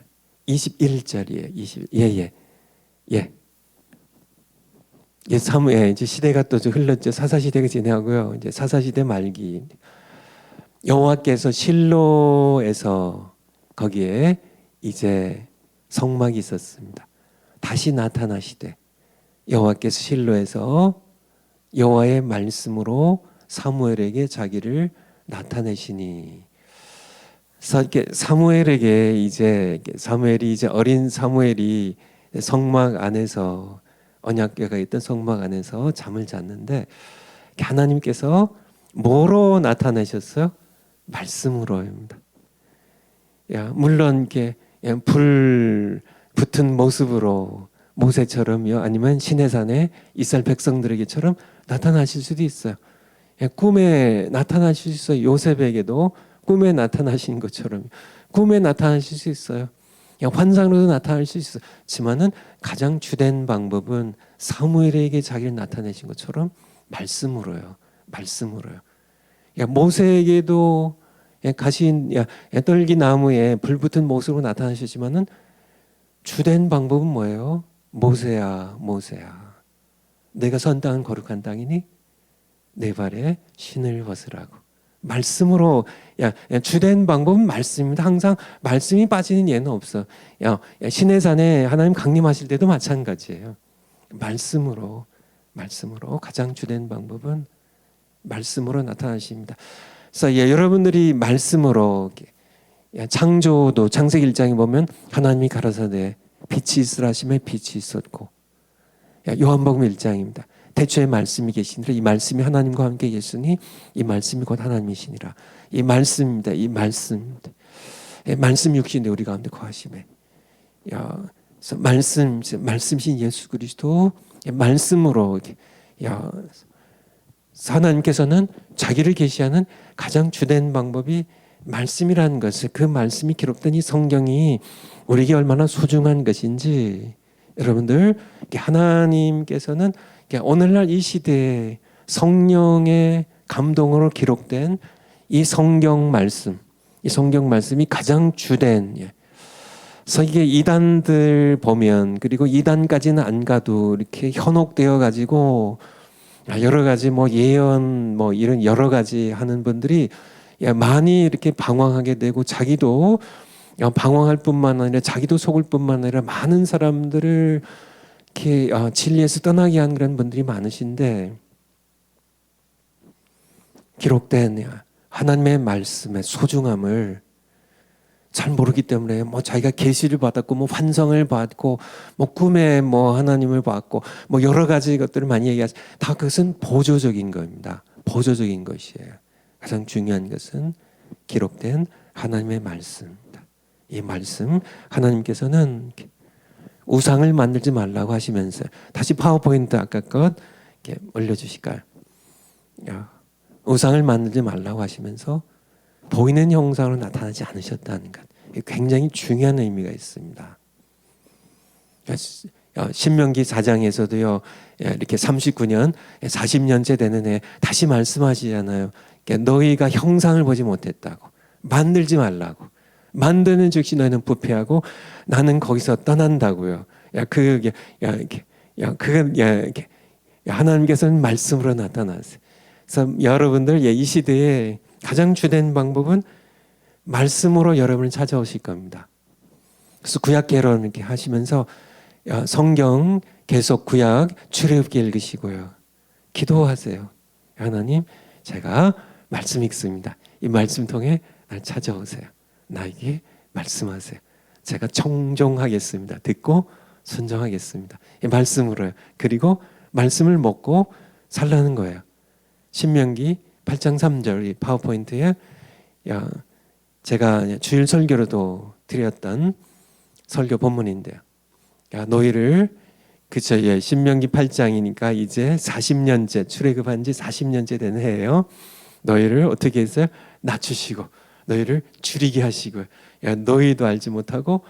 21절이에요. 이제 시대가 또 흘렀죠. 사사시대가 지나고요. 이제 사사시대 말기 여호와께서 실로에서 거기에 이제 성막이 있었습니다. 다시 나타나시되 여호와께서 실로에서 여호와의 말씀으로 사무엘에게 자기를 나타내시니. 그래서 이렇게 사무엘이 이제 어린 사무엘이 성막 안에서 언약궤가 있던 성막 안에서 잠을 잤는데 하나님께서 뭐로 나타내셨어요? 말씀으로입니다. 물론 이렇게 불 붙은 모습으로 모세처럼요, 아니면 시내산에 이스라엘 백성들에게처럼 나타나실 수도 있어요. 꿈에 나타나실 수 있어요. 요셉에게도 꿈에 나타나신 것처럼 꿈에 나타나실 수 있어요. 환상으로도 나타날 수 있지만은 가장 주된 방법은 사무엘에게 자기를 나타내신 것처럼 말씀으로요. 모세에게도 가신 떨기 나무에 불붙은 모습으로 나타나셨지만은 주된 방법은 뭐예요? 모세야, 내가 선 땅은 거룩한 땅이니 내 발에 신을 벗으라고. 말씀으로 주된 방법은 말씀입니다. 항상 말씀이 빠지는 예는 없어. 시내산에 하나님 강림하실 때도 마찬가지예요. 말씀으로 가장 주된 방법은 말씀으로 나타나십니다. 그래서 여러분들이 말씀으로 창조도 창세기 1장에 보면 하나님이 가라사대 빛이 있으라 하시매 빛이 있었고, 요한복음 1장입니다. 태초에 말씀이 계시니라. 이 말씀이 하나님과 함께 계시니 이 말씀이 곧 하나님이시니라. 이 말씀입니다. 말씀 육신에 우리 가운데 거하시매. 그래서 말씀이신 예수 그리스도 말씀으로 하나님께서는 자기를 계시하는 가장 주된 방법이 말씀이라는 것을, 그 말씀이 기록된 이 성경이 우리에게 얼마나 소중한 것인지 여러분들, 하나님께서는 오늘날 이 시대에 성령의 감동으로 기록된 이 성경 말씀이 가장 주된. 그래서 이게 이단들 보면, 그리고 이단까지는 안 가도 이렇게 현혹되어 가지고 여러 가지 예언 이런 여러 가지 하는 분들이 많이 이렇게 방황하게 되고, 자기도 방황할 뿐만 아니라 자기도 속을 뿐만 아니라 많은 사람들을 이렇게 진리에서 떠나게 한 그런 분들이 많으신데, 기록된 하나님의 말씀의 소중함을 잘 모르기 때문에 자기가 계시를 받았고 환상을 받고 꿈에 하나님을 봤고 여러 가지 것들을 많이 얘기하지. 다 그것은 보조적인 겁니다. 보조적인 것이에요. 가장 중요한 것은 기록된 하나님의 말씀입니다. 이 말씀, 하나님께서는 우상을 만들지 말라고 하시면서, 다시 파워포인트 아까 것 올려주실까요? 우상을 만들지 말라고 하시면서 보이는 형상으로 나타나지 않으셨다는 것, 굉장히 중요한 의미가 있습니다. 신명기 4장에서도요. 이렇게 39년, 40년째 되는 해 다시 말씀하시잖아요. 너희가 형상을 보지 못했다고. 만들지 말라고. 만드는 즉시 너희는 부패하고 나는 거기서 떠난다고요. 그게 하나님께서는 말씀으로 나타나세요. 그래서 여러분들 이 시대에 가장 주된 방법은 말씀으로 여러분을 찾아오실 겁니다. 그래서 구약계로 이렇게 하시면서 성경 계속 구약 출애굽기 읽으시고요. 기도하세요. 하나님, 제가 말씀 읽습니다. 이 말씀 통해 날 찾아오세요. 나에게 말씀하세요. 제가 청종하겠습니다. 듣고 순종하겠습니다. 이 말씀으로요. 그리고 말씀을 먹고 살라는 거예요. 신명기 8장 3절 이 파워포인트에 제가 주일 설교로도 드렸던 설교 본문인데요. 너희를 그쵸, 신명기 8장이니까 이제 40년째 출애굽한 지 40년째 된 해예요. 너희를 어떻게 했어요? 낮추시고 너희를 줄이게 하시고 너희도 알지 못하고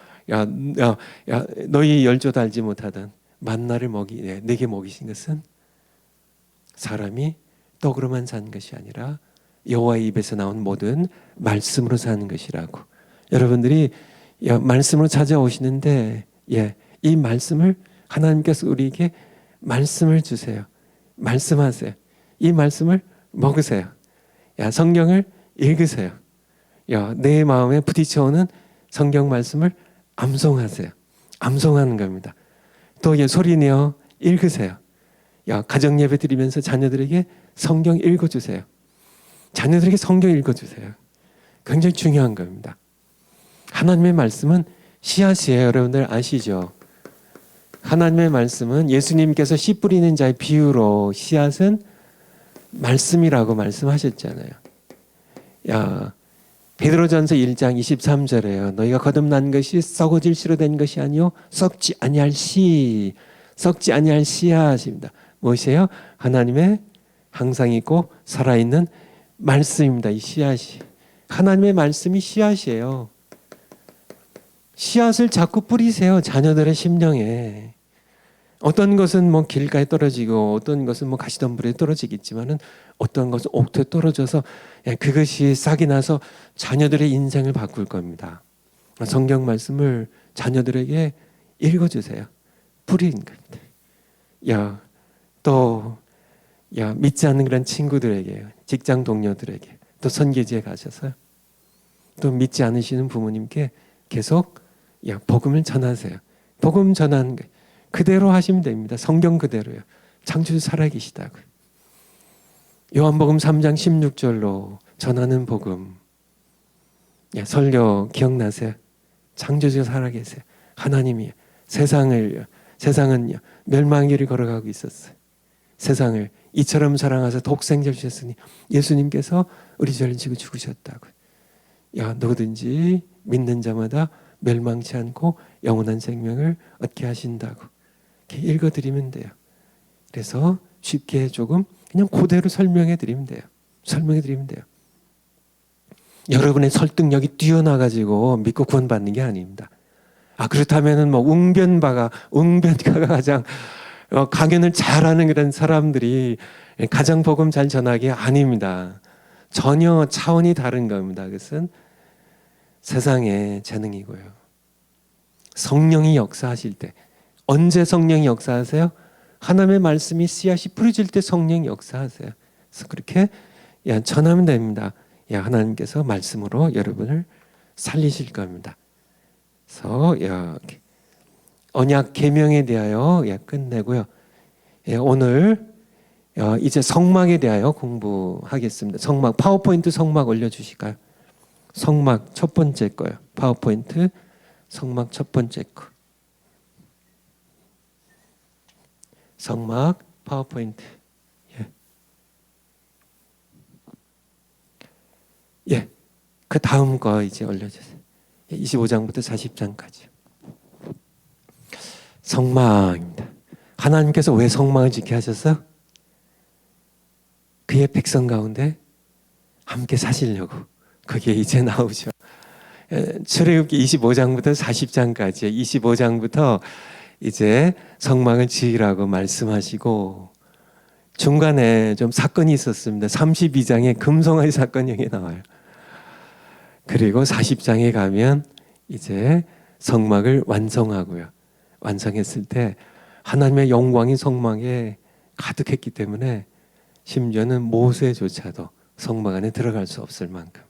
너희 열조도 알지 못하던 만나를 내게 먹이신 것은 사람이 떡으로만 사는 것이 아니라 여호와의 입에서 나온 모든 말씀으로 사는 것이라고. 여러분들이 말씀으로 찾아오시는데 이 말씀을 하나님께서 우리에게 말씀을 주세요. 말씀하세요. 이 말씀을 먹으세요. 성경을 읽으세요. 내 마음에 부딪혀오는 성경 말씀을 암송하세요. 암송하는 겁니다. 또 소리내어 읽으세요. 가정 예배 드리면서 자녀들에게 성경 읽어주세요. 자녀들에게 성경 읽어주세요. 굉장히 중요한 겁니다. 하나님의 말씀은 씨앗이에요. 여러분들 아시죠? 하나님의 말씀은 예수님께서 씨 뿌리는 자의 비유로 씨앗은 말씀이라고 말씀하셨잖아요. 베드로전서 1장 23절에요. 너희가 거듭난 것이 썩어질 씨로 된 것이 아니요 썩지 아니할 씨앗입니다. 무엇이에요? 하나님의 항상 있고 살아있는 말씀입니다. 이 씨앗이. 하나님의 말씀이 씨앗이에요. 씨앗을 자꾸 뿌리세요. 자녀들의 심령에. 어떤 것은 길가에 떨어지고 어떤 것은 가시덤불에 떨어지겠지만은 어떤 것은 옥토에 떨어져서 그것이 싹이 나서 자녀들의 인생을 바꿀 겁니다. 성경 말씀을 자녀들에게 읽어주세요. 뿌리는 겁니다. 또 믿지 않는 그런 친구들에게, 직장 동료들에게, 또 선교지에 가셔서 또 믿지 않으시는 부모님께 계속 복음을 전하세요. 복음 전하는 거 그대로 하시면 됩니다. 성경 그대로요. 창조주 살아계시다고요. 요한복음 3장 16절로 전하는 복음. 설교 기억나세요? 창조주가 살아계세요. 하나님이 세상은 멸망의 길을 걸어가고 있었어요. 세상을 이처럼 사랑하사 독생자를 주셨으니 예수님께서 우리 죄를 지고 죽으셨다고요. 누구든지 믿는 자마다 멸망치 않고 영원한 생명을 얻게 하신다고. 이렇게 읽어드리면 돼요. 그래서 쉽게 조금 그냥 그대로 설명해 드리면 돼요. 여러분의 설득력이 뛰어나가지고 믿고 구원받는 게 아닙니다. 그렇다면은 웅변가가 가장 강연을 잘하는 그런 사람들이 가장 복음 잘 전하기 아닙니다. 전혀 차원이 다른 겁니다. 그것은 세상의 재능이고요. 성령이 역사하실 때, 언제 성령이 역사하세요? 하나님의 말씀이 씨앗이 뿌려질 때 성령이 역사하세요. 그래서 그렇게 전하면 됩니다. 하나님께서 말씀으로 여러분을 살리실 겁니다. 그래서 언약 계명에 대하여 끝내고요. 오늘 이제 성막에 대하여 공부하겠습니다. 성막, 파워포인트 성막 올려주실까요? 성막 첫 번째 거요. 파워포인트 성막 첫 번째 거. 성막 파워포인트. 그 다음 거 이제 올려주세요. 25장부터 40장까지. 성막입니다. 하나님께서 왜 성막을 짓게 하셨어요? 그의 백성 가운데 함께 사시려고. 그게 이제 나오죠. 출애굽기 25장부터 40장까지. 25장부터 이제 성막을 지으라고 말씀하시고 중간에 좀 사건이 있었습니다. 32장에 금송아지 사건이 여기 나와요. 그리고 40장에 가면 이제 성막을 완성하고요. 완성했을 때 하나님의 영광이 성막에 가득했기 때문에 심지어는 모세조차도 성막 안에 들어갈 수 없을 만큼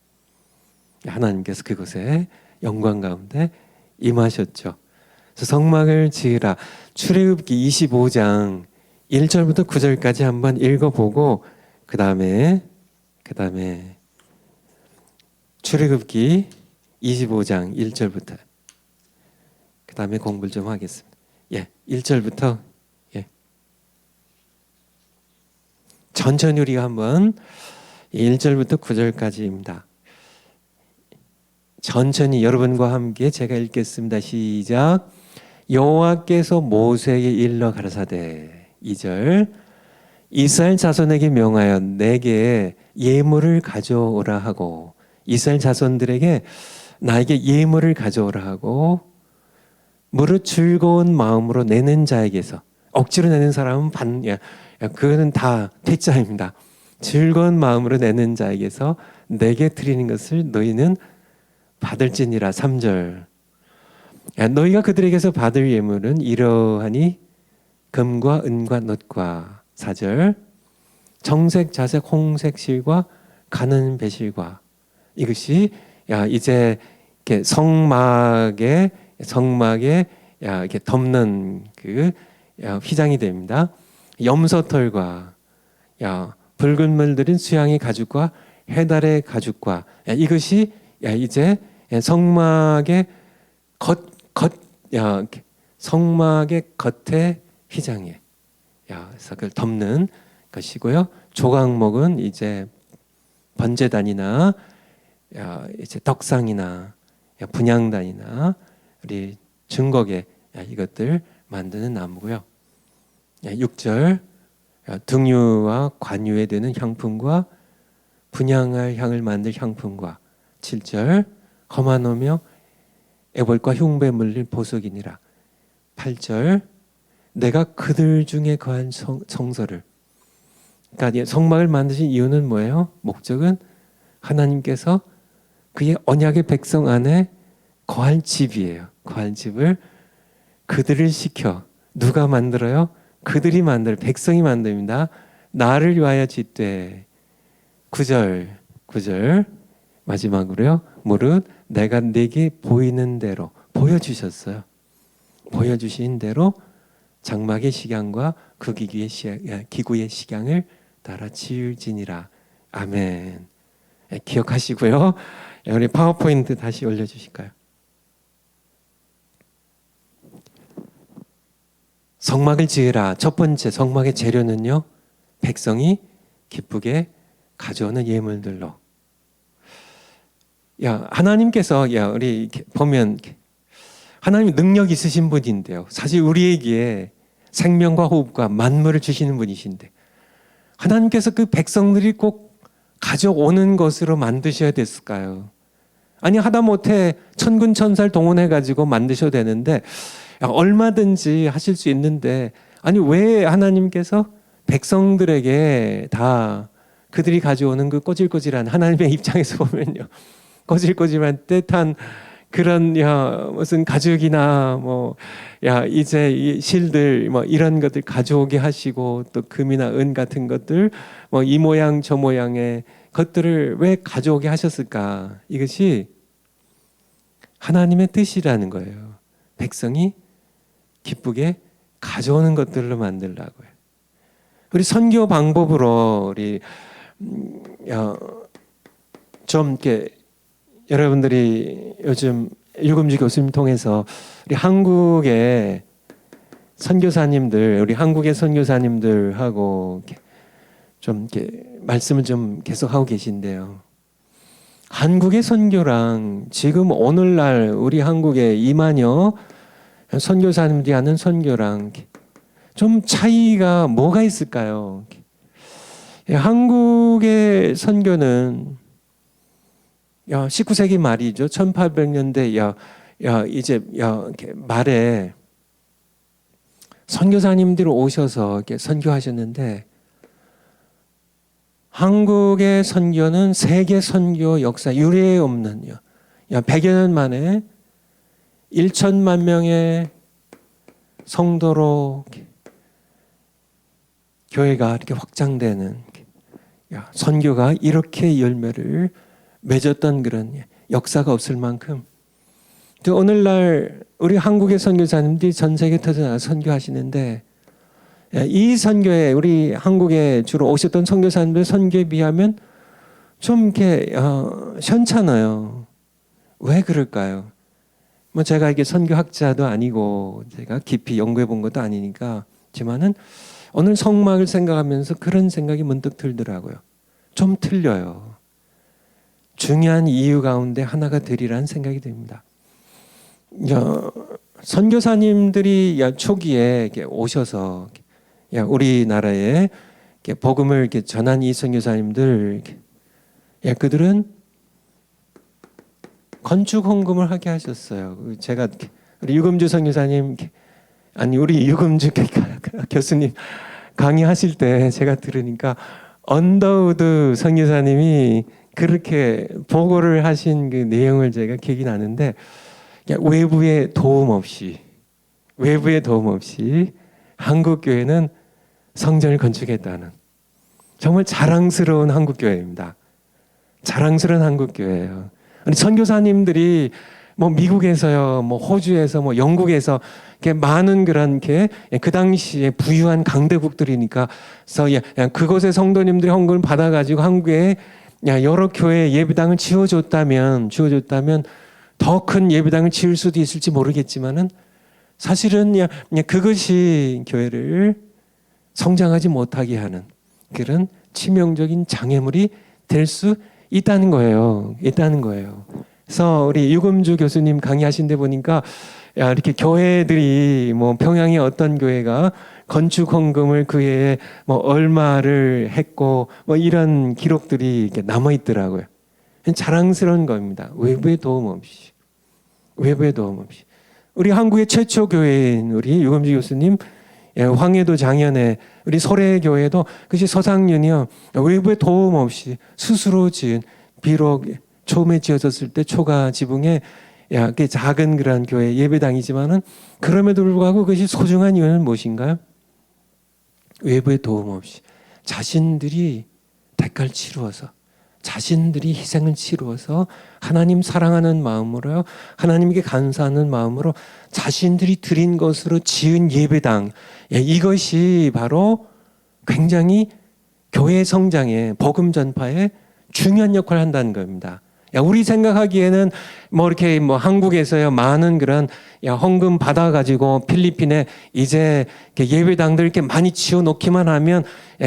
하나님께서 그곳에 영광 가운데 임하셨죠. 그래서 성막을 지으라. 출애굽기 25장 1절부터 9절까지 한번 읽어보고 그 다음에 출애굽기 25장 1절부터 그 다음에 공부를 좀 하겠습니다. 1절부터 천천히 우리가 한번 1절부터 9절까지입니다. 천천히 여러분과 함께 제가 읽겠습니다. 시작. 여호와께서 모세에게 일러 가라사대 2절 이스라엘 자손에게 명하여 내게 예물을 가져오라 하고 이스라엘 자손들에게 나에게 예물을 가져오라 하고 무릇 즐거운 마음으로 내는 자에게서 억지로 내는 사람은 그거는 다 퇴짜입니다. 즐거운 마음으로 내는 자에게서 내게 드리는 것을 너희는 받을지니라. 3절 너희가 그들에게서 받을 예물은 이러하니 금과 은과 놋과. 4절 정색 자색 홍색 실과 가는 배실과. 이것이 이제 이렇게 성막에 이렇게 덮는 그 휘장이 됩니다. 염소털과 붉은 물들인 수양의 가죽과 해달의 가죽과 이것이 이제 성막의 성막의 겉에 휘장이에요. 그래서 그걸 덮는 것이고요. 조각목은 이제 번제단이나 이제 덕상이나 분향단이나 우리 증거계 이것들 만드는 나무고요. 6절 등유와 관유에 드는 향품과 분향할 향을 만들 향품과. 7절 험한 오며 애벌과 흉배 물릴 보석이니라. 8절 내가 그들 중에 거한 성소를. 그러니까 성막을 만드신 이유는 뭐예요? 목적은 하나님께서 그의 언약의 백성 안에 거할 집이에요. 거할 집을 그들을 시켜. 누가 만들어요? 그들이 백성이 만듭니다. 나를 위하여 짓되. 9절 마지막으로요. 무릇 내가 네게 보이는 대로 보여주셨어요. 보여주신 대로 장막의 식양과 그 기구의 식양을 따라 지을지니라. 아멘. 기억하시고요. 우리 파워포인트 다시 올려주실까요? 성막을 지으라. 첫 번째 성막의 재료는요. 백성이 기쁘게 가져오는 예물들로. 하나님께서 우리 보면 하나님 능력 있으신 분인데요. 사실 우리에게 생명과 호흡과 만물을 주시는 분이신데 하나님께서 그 백성들이 꼭 가져오는 것으로 만드셔야 됐을까요? 아니 하다못해 천군 천사를 동원해가지고 만드셔도 되는데 얼마든지 하실 수 있는데 아니 왜 하나님께서 백성들에게 다 그들이 가져오는 그 꼬질꼬질한 하나님의 입장에서 보면요. 꼬질꼬질한 떼탄 그런 무슨 가죽이나 이제 이 실들 이런 것들 가져오게 하시고 또 금이나 은 같은 것들 이 모양 저 모양의 것들을 왜 가져오게 하셨을까? 이것이 하나님의 뜻이라는 거예요. 백성이 기쁘게 가져오는 것들로 만들라고요. 우리 선교 방법으로 우리 좀 이렇게 여러분들이 요즘 일금주 교수님 통해서 우리 한국의 선교사님들, 우리 한국의 선교사님들하고 좀 이렇게 말씀을 좀 계속 하고 계신데요. 한국의 선교랑 지금 오늘날 우리 한국의 이만여 선교사님들이 하는 선교랑 좀 차이가 뭐가 있을까요? 한국의 선교는 19세기 말이죠. 1800년대 이제 말에 선교사님들이 오셔서 이렇게 선교하셨는데 한국의 선교는 세계 선교 역사 유례 없는 100여 년 만에 1천만 명의 성도로 교회가 이렇게 확장되는 선교가 이렇게 열매를 맺었던 그런 역사가 없을 만큼 또 오늘날 우리 한국의 선교사님들이 전 세계 터져나가 선교하시는데 이 선교에 우리 한국에 주로 오셨던 선교사님들 선교에 비하면 좀 이렇게 현찮아요. 왜 그럴까요? 뭐 제가 이게 선교학자도 아니고 제가 깊이 연구해 본 것도 아니니까지만은 오늘 성막을 생각하면서 그런 생각이 문득 들더라고요. 좀 틀려요. 중요한 이유 가운데 하나가 되리라는 생각이 듭니다. 선교사님들이 초기에 오셔서 우리나라에 복음을 이렇게 전한 이 선교사님들, 그들은 건축 헌금을 하게 하셨어요. 제가 우리 유금주 선교사님, 아니 우리 유금주 교수님 강의하실 때 제가 들으니까 언더우드 선교사님이 그렇게 보고를 하신 그 내용을 제가 기억이 나는데 외부의 도움 없이 한국 교회는 성전을 건축했다는 정말 자랑스러운 한국 교회입니다. 자랑스러운 한국 교회예요. 선교사님들이 뭐 미국에서요, 뭐 호주에서, 뭐 영국에서 이렇게 많은 그런 그 당시에 부유한 강대국들이니까, 그래서 그곳의 성도님들이 헌금을 받아가지고 한국에 여러 교회 예배당을 지어줬다면 더 큰 예배당을 지을 수도 있을지 모르겠지만은 사실은 그것이 교회를 성장하지 못하게 하는 그런 치명적인 장애물이 될 수 있다는 거예요. 그래서 우리 유금주 교수님 강의하신 데 보니까 이렇게 교회들이 뭐 평양의 어떤 교회가 건축 헌금을 그 해에 뭐 얼마를 했고 뭐 이런 기록들이 이렇게 남아 있더라고요. 자랑스러운 겁니다. 외부의 도움 없이. 우리 한국의 최초 교회인 우리 유금주 교수님 황해도 장현에 우리 소래교회도 그것이 서상윤이요, 외부의 도움 없이 스스로 지은, 비록 처음에 지어졌을 때 초가 지붕에 작은 그런 교회 예배당이지만은 그럼에도 불구하고 그것이 소중한 이유는 무엇인가요? 외부의 도움 없이 자신들이 대가를 치루어서, 자신들이 희생을 치루어서 하나님 사랑하는 마음으로요, 하나님께 감사하는 마음으로 자신들이 드린 것으로 지은 예배당, 이것이 바로 굉장히 교회 성장에, 복음 전파에 중요한 역할을 한다는 겁니다. 우리 생각하기에는 뭐 이렇게 뭐 한국에서요 많은 그런 헌금 받아가지고 필리핀에 이제 예배당들 이렇게 많이 지어 놓기만 하면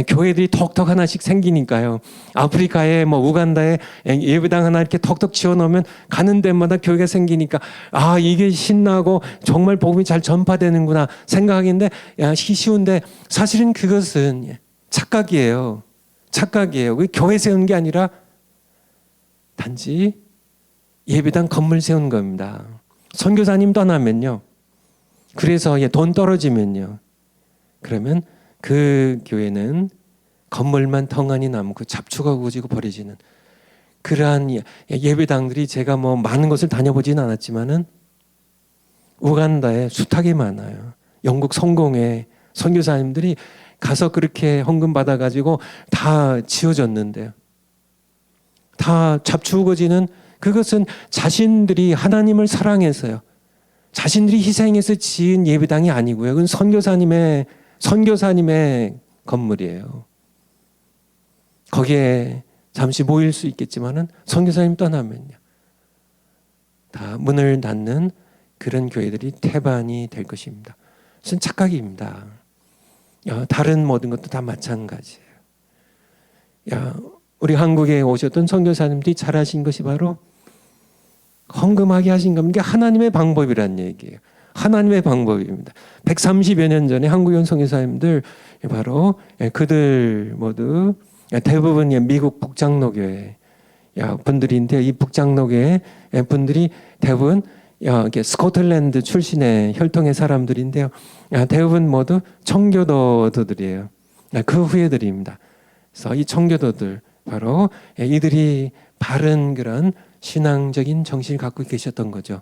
교회들이 톡톡 하나씩 생기니까요. 아프리카에 뭐 우간다에 예배당 하나 이렇게 톡톡 지어 놓으면 가는 데마다 교회가 생기니까 이게 신나고 정말 복음이 잘 전파되는구나 생각하기인데 쉬운데 사실은 그것은 착각이에요. 그 교회 세운 게 아니라 단지 예배당 건물 세운 겁니다. 선교사님 떠나면요, 그래서 돈 떨어지면요, 그러면 그 교회는 건물만 덩하니 남고 잡초가 우거지고 버려지는 그러한 예배당들이, 제가 뭐 많은 곳을 다녀보지는 않았지만은 우간다에 숱하게 많아요. 영국 성공회 선교사님들이 가서 그렇게 헌금 받아가지고 다 지어졌는데요, 다 잡초우거지는 그것은 자신들이 하나님을 사랑해서요, 자신들이 희생해서 지은 예배당이 아니고요, 그건 선교사님의 건물이에요. 거기에 잠시 모일 수 있겠지만은 선교사님 떠나면요, 다 문을 닫는 그런 교회들이 태반이 될 것입니다. 그것은 착각입니다. 다른 모든 것도 다 마찬가지예요. 우리 한국에 오셨던 선교사님들이 잘하신 것이 바로 헌금하게 하신 겁니다. 하나님의 방법이란 얘기예요. 하나님의 방법입니다. 130여 년 전에 한국에 온 선교사님들, 바로 그들 모두 대부분 미국 북장로교회 분들인데, 이 북장로교회 분들이 대부분 이게 스코틀랜드 출신의 혈통의 사람들인데요. 대부분 모두 청교도들이에요. 그 후예들입니다. 그래서 이 청교도들 바로 이들이 바른 그런 신앙적인 정신을 갖고 계셨던 거죠.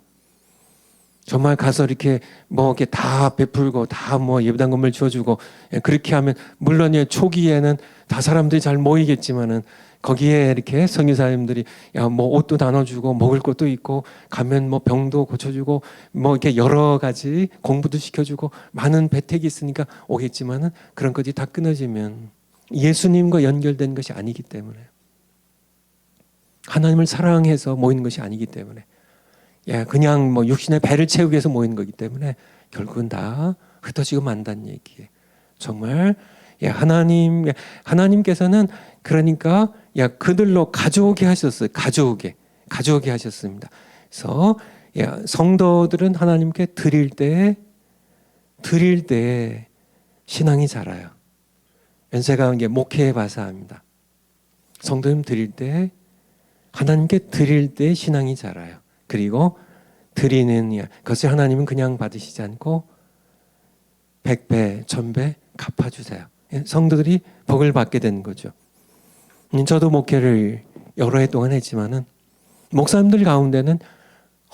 정말 가서 이렇게 이렇게 다 베풀고 다 예배당금을 줘주고 그렇게 하면 물론 초기에는 다 사람들이 잘 모이겠지만은 거기에 이렇게 선교사님들이 옷도 나눠주고 먹을 것도 있고 가면 병도 고쳐주고 이렇게 여러 가지 공부도 시켜주고 많은 배택이 있으니까 오겠지만은 그런 것이 다 끊어지면 예수님과 연결된 것이 아니기 때문에 하나님을 사랑해서 모이는 것이 아니기 때문에 그냥 육신의 배를 채우기 위해서 모이는 거기 때문에 결국은 다 흩어지고 만다는 얘기예요. 정말 하나님께서는 그러니까 그들로 가져오게 하셨어요. 가져오게 하셨습니다. 그래서 성도들은 하나님께 드릴 때 신앙이 자라요. 제가 목회에 봐서 합니다. 성도님 드릴 때 하나님께 드릴 때 신앙이 자라요. 그리고 드리는 그것을 하나님은 그냥 받으시지 않고 100배, 1000배 갚아주세요. 성도들이 복을 받게 되는 거죠. 저도 목회를 여러 해 동안 했지만은 목사님들 가운데는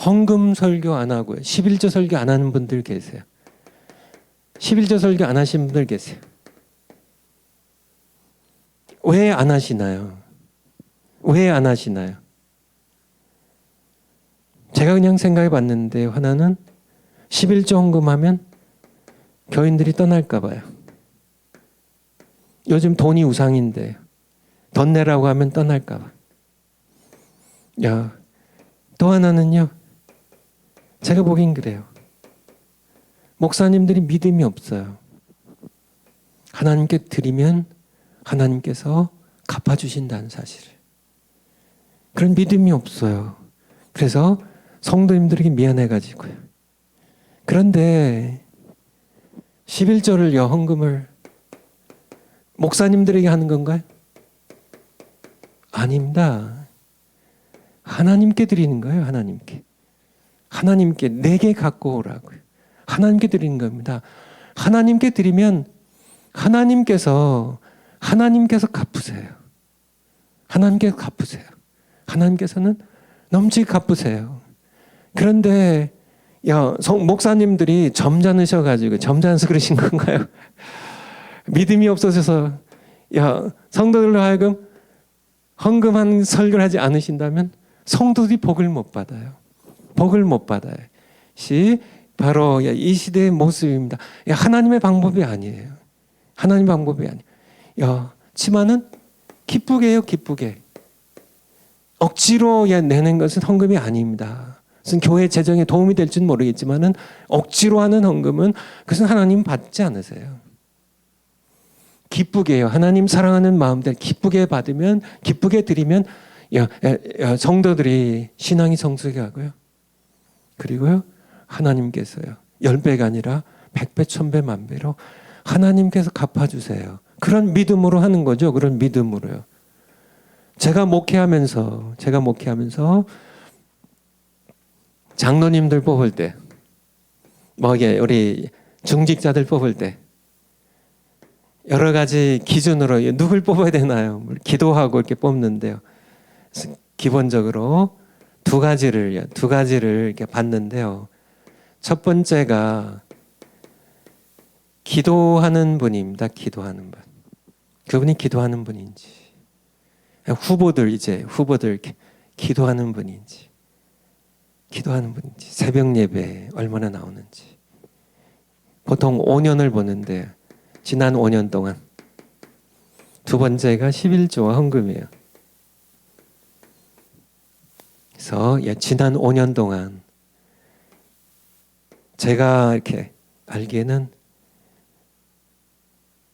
헌금 설교 안 하고요. 11조 설교 안 하는 분들 계세요. 11조 설교 안 하신 분들 계세요. 왜 안 하시나요? 왜 안 하시나요? 제가 그냥 생각해 봤는데 하나는 11조 헌금하면 교인들이 떠날까 봐요. 요즘 돈이 우상인데 돈 내라고 하면 떠날까 봐. 또 하나는요. 제가 보긴 그래요. 목사님들이 믿음이 없어요. 하나님께 드리면 하나님께서 갚아주신다는 사실을. 그런 믿음이 없어요. 그래서 성도님들에게 미안해가지고요. 그런데 11조를 헌금을 목사님들에게 하는 건가요? 아닙니다. 하나님께 드리는 거예요. 하나님께 내게 갖고 오라고요. 하나님께 드리는 겁니다. 하나님께 드리면 하나님께서 갚으세요. 하나님께서는 넘치게 갚으세요. 그런데 목사님들이 점잖으셔가지고 점잖아서 그러신 건가요? 믿음이 없어져서 성도들로 하여금 헌금한 설교를 하지 않으신다면 성도들이 복을 못 받아요. 바로 이 시대의 모습입니다. 하나님의 방법이 아니에요. 치마는 기쁘게 해요. 억지로 내는 것은 헌금이 아닙니다. 그것은 교회 재정에 도움이 될지는 모르겠지만은 억지로 하는 헌금은 그것은 하나님 받지 않으세요. 기쁘게 해요. 하나님 사랑하는 마음대로 기쁘게 받으면, 기쁘게 드리면 성도들이 신앙이 성숙하고요. 그리고요, 하나님께서요, 10배가 아니라 100배, 1000배, 만배로 하나님께서 갚아주세요. 그런 믿음으로 하는 거죠. 그런 믿음으로요. 제가 목회하면서 장로님들 뽑을 때, 우리 중직자들 뽑을 때 여러 가지 기준으로 누굴 뽑아야 되나요? 기도하고 이렇게 뽑는데요. 기본적으로 두 가지를 이렇게 봤는데요. 첫 번째가 기도하는 분입니다. 기도하는 분. 그분이 기도하는 분인지, 후보들 이렇게 기도하는 분인지, 새벽 예배 얼마나 나오는지. 보통 5년을 보는데 지난 5년 동안. 두 번째가 11조와 헌금이에요. 그래서 지난 5년 동안 제가 이렇게 알기에는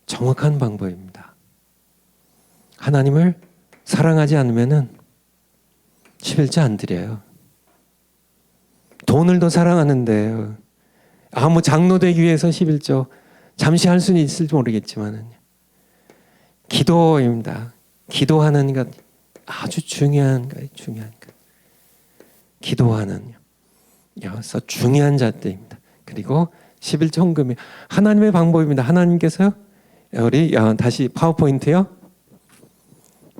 정확한 방법입니다. 하나님을 사랑하지 않으면은 11조 안 드려요. 돈을 더 사랑하는데 아무 장로 되기 위해서 11조 잠시 할 수는 있을지 모르겠지만 기도입니다. 기도하는 것 아주 중요한 것. 기도하는 여기서 중요한 잣대입니다. 그리고 11조 헌금이 하나님의 방법입니다. 하나님께서요. 우리 다시 파워포인트요.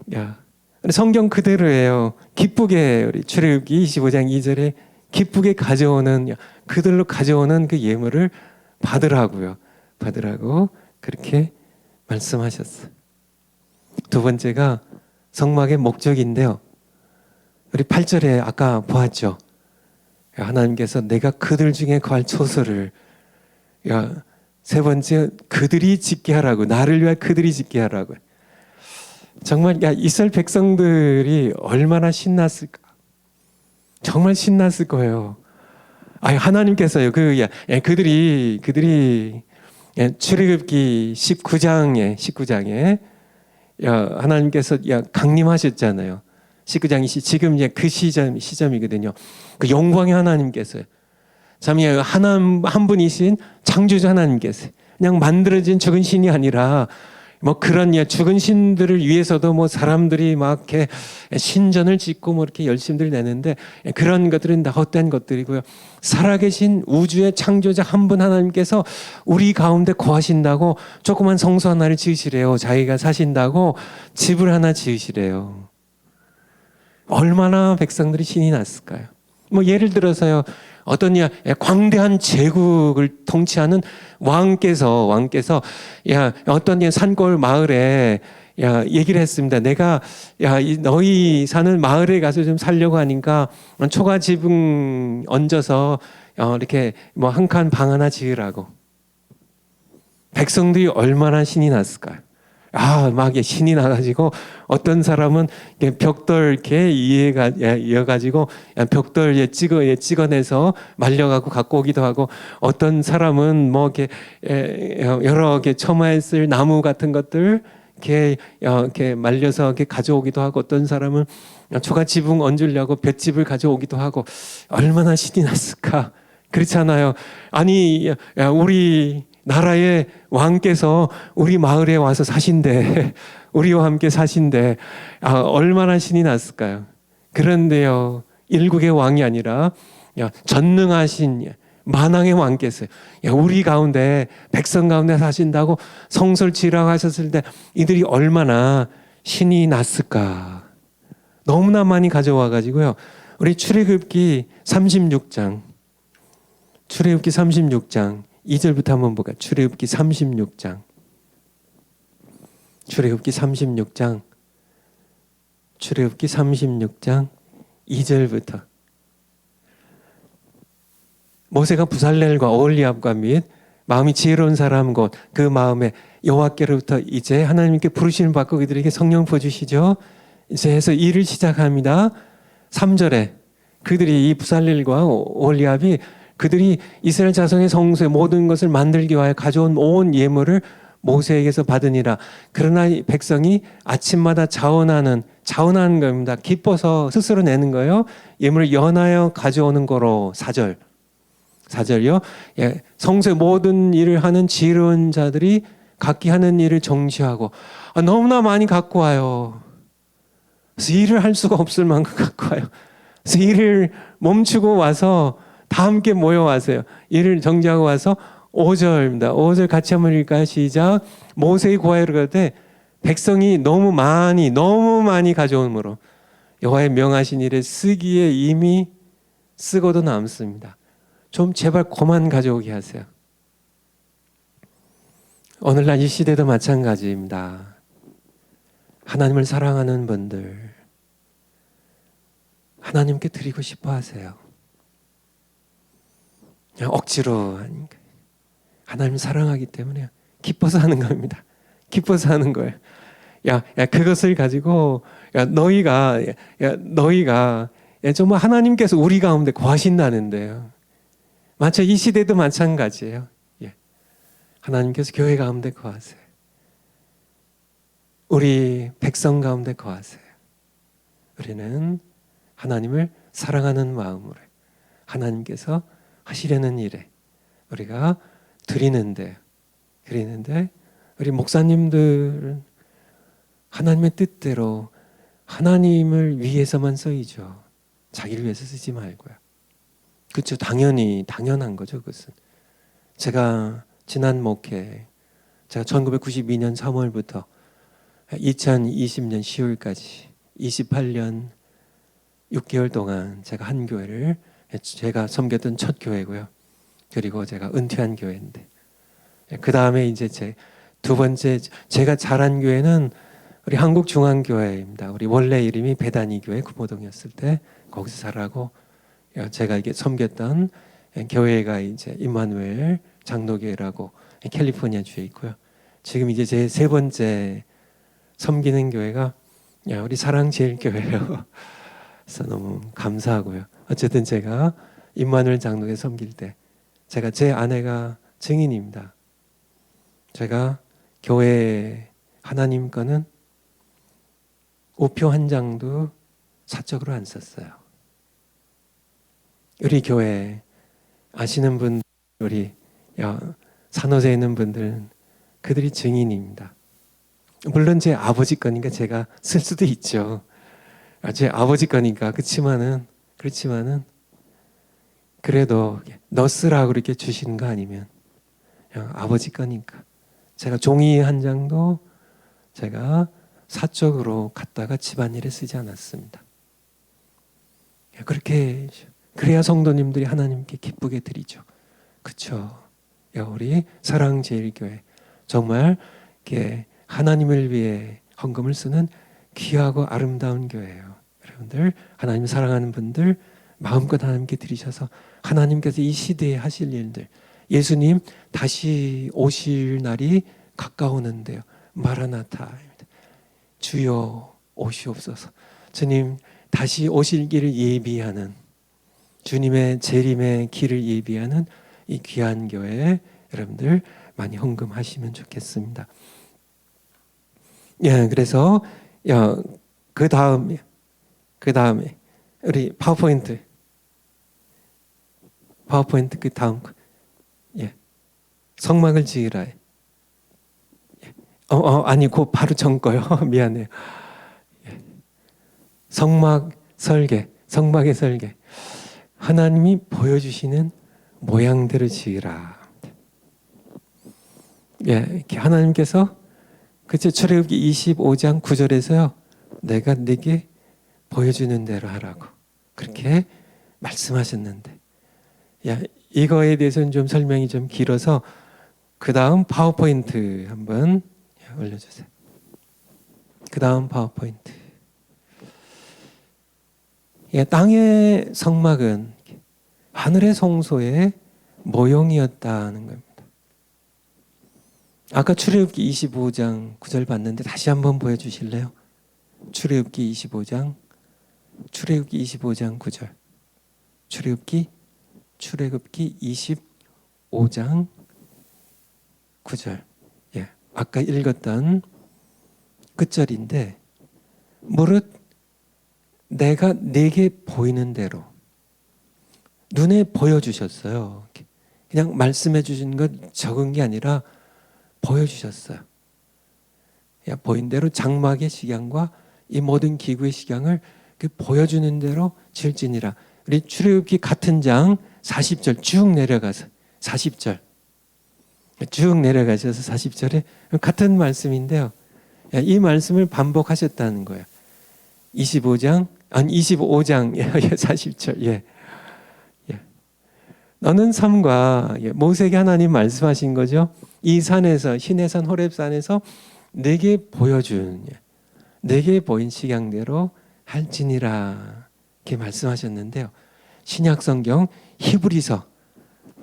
우리 성경 그대로예요. 기쁘게 우리 출애굽기 25장 2절에 기쁘게 가져오는 그들로 가져오는 그 예물을 받으라고요. 받으라고 그렇게 말씀하셨어요. 두 번째가 성막의 목적인데요. 우리 8절에 아까 보았죠. 하나님께서 내가 그들 중에 거할 초소를 세 번째 그들이 짓게 하라고 나를 위하여 그들이 짓게 하라고. 정말 이스라엘 백성들이 얼마나 신났을까. 정말 신났을 거예요. 하나님께서요. 그들이 출애굽기 19장에 하나님께서 강림하셨잖아요. 19장이 지금 그 시점이거든요. 그 영광의 하나님께서요. 참 하나님 한 분이신 창조주 하나님께서 그냥 만들어진 죽은 신이 아니라 그런 죽은 신들을 위해서도 사람들이 막 이렇게 신전을 짓고 이렇게 열심들 내는데 그런 것들은 다 헛된 것들이고요. 살아계신 우주의 창조자 한 분 하나님께서 우리 가운데 거하신다고 조그만 성소 하나를 지으시래요. 자기가 사신다고 집을 하나 지으시래요. 얼마나 백성들이 신이 났을까요? 예를 들어서요. 어떤 광대한 제국을 통치하는 왕께서 어떤 산골 마을에 얘기를 했습니다. 내가 너희 사는 마을에 가서 좀 살려고 하니까 초가 지붕 얹어서 이렇게 한 칸 방 하나 지으라고. 백성들이 얼마나 신이 났을까요? 막 신이 나가지고 어떤 사람은 벽돌 이렇게 이어가지고 벽돌 찍어내서 말려갖고 갖고 오기도 하고 어떤 사람은 이렇게 여러 개 처마에 쓸 나무 같은 것들 이렇게 말려서 이렇게 가져오기도 하고 어떤 사람은 초가 지붕 얹으려고 볏짚을 가져오기도 하고 얼마나 신이 났을까. 그렇잖아요. 아니 우리 나라의 왕께서 우리 마을에 와서 사신대 우리와 함께 사신대 얼마나 신이 났을까요? 그런데요 일국의 왕이 아니라 전능하신 만왕의 왕께서 우리 가운데 백성 가운데 사신다고 성소를 지으라고 하셨을 때 이들이 얼마나 신이 났을까. 너무나 많이 가져와 가지고요. 우리 출애굽기 36장 2절부터 한번 볼까요? 출애굽기 36장 2절부터 모세가 부살렐과 오홀리압과 및 마음이 지혜로운 사람 곧 그 마음에 여호와께로부터 이제 하나님께 부르심을 받고 그들에게 성령 부어주시죠. 이제 해서 일을 시작합니다. 3절에 그들이 이 부살렐과 오홀리압이 그들이 이스라엘 자손의 성소의 모든 것을 만들기 위하여 가져온 온 예물을 모세에게서 받으니라. 그러나 이 백성이 아침마다 자원하는 겁니다. 기뻐서 스스로 내는 거예요. 예물을 연하여 가져오는 거로 4절이요. 성소의 모든 일을 하는 지혜로운 자들이 각기 하는 일을 정시하고 너무나 많이 갖고 와요. 그래서 일을 할 수가 없을 만큼 갖고 와요. 그래서 일을 멈추고 와서 다 함께 모여와서요. 일을 정지하고 와서 5절입니다. 5절 같이 한번 읽을까요? 시작. 모세의 고하여를 가되 백성이 너무 많이 가져오므로 여호와의 명하신 일에 쓰기에 이미 쓰고도 남습니다. 좀 제발 그만 가져오게 하세요. 오늘날 이 시대도 마찬가지입니다. 하나님을 사랑하는 분들 하나님께 드리고 싶어 하세요. 그냥 억지로 하나님 사랑하기 때문에 기뻐서 하는 겁니다. 기뻐서 하는 거예요. 그것을 가지고 너희가 정말 하나님께서 우리 가운데 거하신다는데요. 마치 이 시대도 마찬가지예요. 하나님께서 교회 가운데 거하세요. 우리 백성 가운데 거하세요. 우리는 하나님을 사랑하는 마음으로 하나님께서 하시려는 일에 우리가 드리는데 우리 목사님들은 하나님의 뜻대로 하나님을 위해서만 쓰이죠. 자기를 위해서 쓰지 말고요. 그렇죠. 당연히 당연한 거죠. 그것은 제가 지난 목회 제가 1992년 3월부터 2020년 10월까지 28년 6개월 동안 제가 한 교회를 제가 섬겼던 첫 교회고요. 그리고 제가 은퇴한 교회인데 그 다음에 이제 제 두 번째 제가 자란 교회는 우리 한국중앙교회입니다. 우리 원래 이름이 배단위 교회 구모동이었을 때 거기서 자라고 제가 이게 섬겼던 교회가 이제 임마누엘 장로교회라고 캘리포니아 주에 있고요. 지금 이제 제 세 번째 섬기는 교회가 우리 사랑제일교회예요. 그래서 너무 감사하고요. 어쨌든 제가 임마누엘 장로교회 섬길 때 제가 제 아내가 증인입니다. 제가 교회 하나님 거는 우표 한 장도 사적으로 안 썼어요. 우리 교회 아시는 분, 우리 산호세에 있는 분들은 그들이 증인입니다. 물론 제 아버지 거니까 제가 쓸 수도 있죠. 제 아버지 거니까 그렇지만은 그래도 너 쓰라고 그렇게 주시는 거 아니면 아버지 거니까 제가 종이 한 장도 제가 사적으로 갖다가 집안일에 쓰지 않았습니다. 그렇게 그래야 성도님들이 하나님께 기쁘게 드리죠. 그렇죠? 우리 사랑제일교회 정말 이렇게 하나님을 위해 헌금을 쓰는 귀하고 아름다운 교회예요. 여러분들 하나님 사랑하는 분들 마음껏 하나님께 드리셔서 하나님께서 이 시대에 하실 일들 예수님 다시 오실 날이 가까우는데요. 마라나타입니다. 주여 오시옵소서. 주님 다시 오실 길을 예비하는 주님의 재림의 길을 예비하는 이 귀한 교회에 여러분들 많이 헌금하시면 좋겠습니다. 그래서 그 다음에 우리 파워포인트 그 다음 성막을 지으라. 아니 그 바로 전 거요. 미안해요. 성막의 설계. 하나님이 보여주시는 모양대로 지으라. 이렇게 하나님께서 그쵸 출애굽기 25장 9절에서요. 내가 네게 보여주는 대로 하라고 그렇게 말씀하셨는데 이거에 대해서는 좀 설명이 좀 길어서 그 다음 파워포인트 한번 올려주세요. 그 다음 파워포인트. 땅의 성막은 하늘의 성소의 모형이었다는 겁니다. 아까 출애굽기 25장 9절 봤는데 다시 한번 보여주실래요? 출애굽기 25장 9절. 출애굽기 25장 9절. 아까 읽었던 끝절인데 무릇 내가 네게 보이는 대로 눈에 보여주셨어요. 그냥 말씀해 주신 것 적은 게 아니라 보여주셨어요. 보인 대로 장막의 식양과 이 모든 기구의 식양을 보여주는 대로 지을지니라. 우리 출애굽기 같은 장 40절 쭉 내려가서 40절 쭉 내려가셔서 40절에 같은 말씀인데요. 이 말씀을 반복하셨다는 거예요. 25장 40절. 너는 삼가 모세에게 하나님 말씀하신 거죠. 이 산에서 시내산 호렙산에서 내게 보여준 내게 보인 식양대로 할지니라 이렇게 말씀하셨는데요. 신약성경 히브리서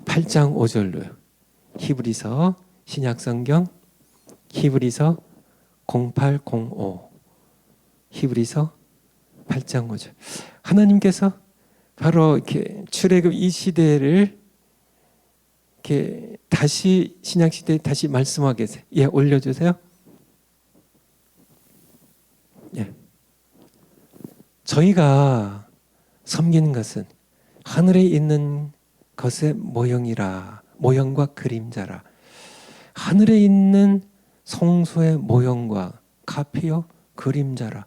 8장 5절로요. 히브리서 신약성경 히브리서 0805 히브리서 8장 5절. 하나님께서 바로 이렇게 출애굽 이 시대를 이렇게 다시 신약 시대에 다시 말씀하게 해서 올려주세요. 저희가 섬기는 것은 하늘에 있는 것의 모형이라 모형과 그림자라. 하늘에 있는 성소의 모형과 카피요 그림자라.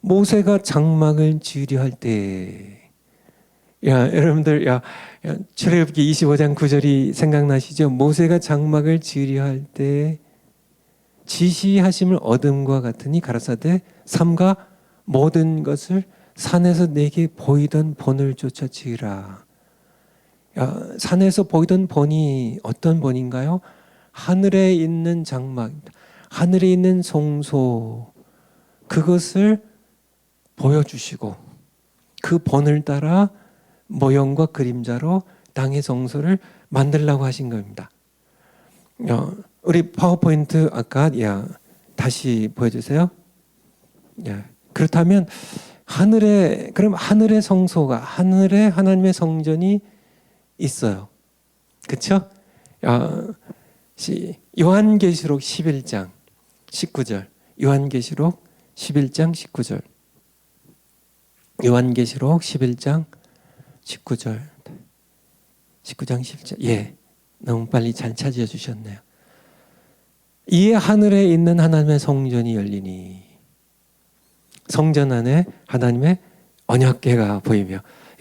모세가 장막을 지으려 할 때 여러분들, 출애굽기 25장 9절이 생각나시죠? 모세가 장막을 지으려 할 때 지시하심을 얻음과 같으니 가라사대 삼가 모든 것을 산에서 내게 보이던 본을 쫓아 지으라. 산에서 보이던 본이 어떤 본인가요? 하늘에 있는 장막입니다. 하늘에 있는 성소, 그것을 보여주시고 그 본을 따라 모형과 그림자로 땅의 성소를 만들라고 하신 겁니다. 우리 파워포인트 아까 다시 보여주세요. 그렇다면 그럼 하늘의 성소가, 하늘에 하나님의 성전이 있어요. 그렇죠? 요한계시록 11장 19절. 요한계시록 11장 19절. 요한계시록 11장 19절. 19장 10절. 너무 빨리 잘 찾아 주셨네요. 이에 하늘에 있는 하나님의 성전이 열리니, 성전 안에 하나님의 언약궤가 보이며,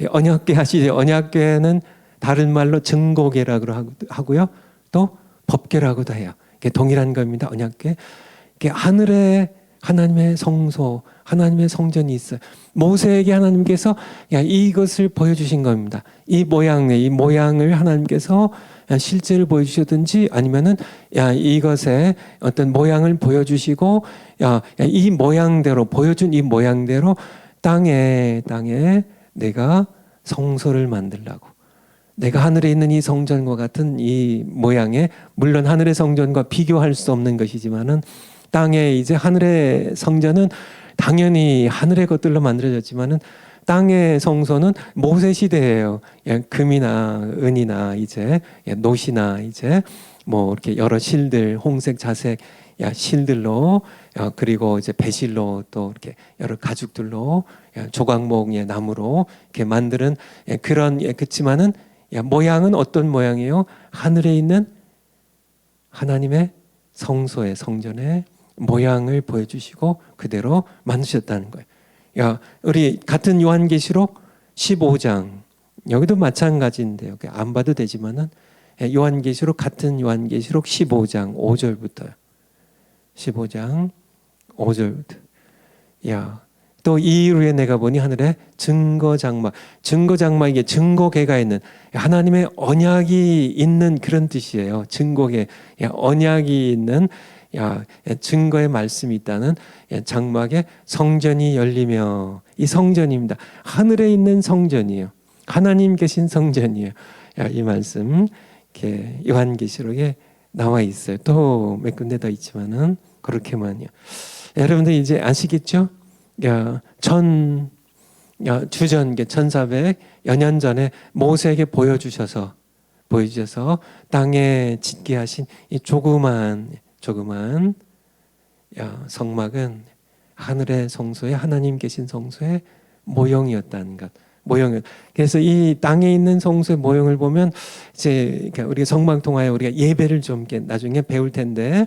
언약궤 아시죠? 언약궤는 다른 말로 증거궤라고 하고요, 또 법궤라고도 해요. 동일한 겁니다. 언약궤. 하늘에 하나님의 성소, 하나님의 성전이 있어요. 모세에게 하나님께서 이것을 보여주신 겁니다. 이 모양을 하나님께서 실제를 보여주셨든지 아니면은 이것의 어떤 모양을 보여주시고 이 모양대로 보여준 이 모양대로 땅에 내가 성소를 만들라고. 내가 하늘에 있는 이 성전과 같은 이 모양에, 물론 하늘의 성전과 비교할 수 없는 것이지만은 땅에 이제 하늘의 성전은 당연히 하늘의 것들로 만들어졌지만은 땅의 성소는 모세 시대예요. 금이나 은이나 이제 놋이나 이제 뭐 이렇게 여러 실들, 홍색, 자색 실들로, 그리고 이제 배실로, 또 이렇게 여러 가죽들로, 조각목 나무로 이렇게 만드는 그런, 그렇지만은 모양은 어떤 모양이에요? 하늘에 있는 하나님의 성소의 성전의 모양을 보여주시고 그대로 만드셨다는 거예요. 우리 같은 요한계시록 15장, 여기도 마찬가지인데요. 안 봐도 되지만은 요한계시록, 같은 요한계시록 15장 5절부터요. 15장 5절부터. 또 이 이후에 내가 보니 하늘에 증거장막, 이게 증거궤가 있는, 하나님의 언약이 있는 그런 뜻이에요. 증거궤, 언약이 있는, 증거의 말씀이 있다는 장막에 성전이 열리며, 이 성전입니다. 하늘에 있는 성전이에요. 하나님 계신 성전이에요. 이 말씀 이렇게 요한계시록에 나와 있어요. 또 몇 군데 더 있지만은 그렇게만요. 여러분들 이제 아시겠죠? 주전 1400여 년 전에 모세에게 보여주셔서 땅에 짓게 하신 이 조그만 성막은 하늘의 성소에, 하나님 계신 성소의 모형이었다는 것. 그래서 이 땅에 있는 성소의 모형을 보면 이제 우리가 성막 통하여 우리가 예배를 좀 나중에 배울 텐데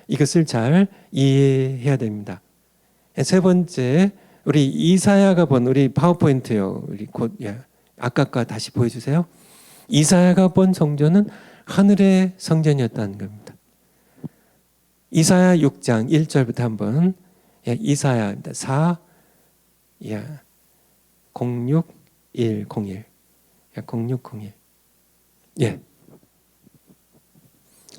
이것을 잘 이해해야 됩니다. 세 번째, 우리 이사야가 본, 우리 파워포인트요. 우리 곧 아까 거 다시 보여주세요. 이사야가 본 성전은 하늘의 성전이었다는 겁니다. 이사야 6장 1절부터 한번, 이사야입니다. 060101.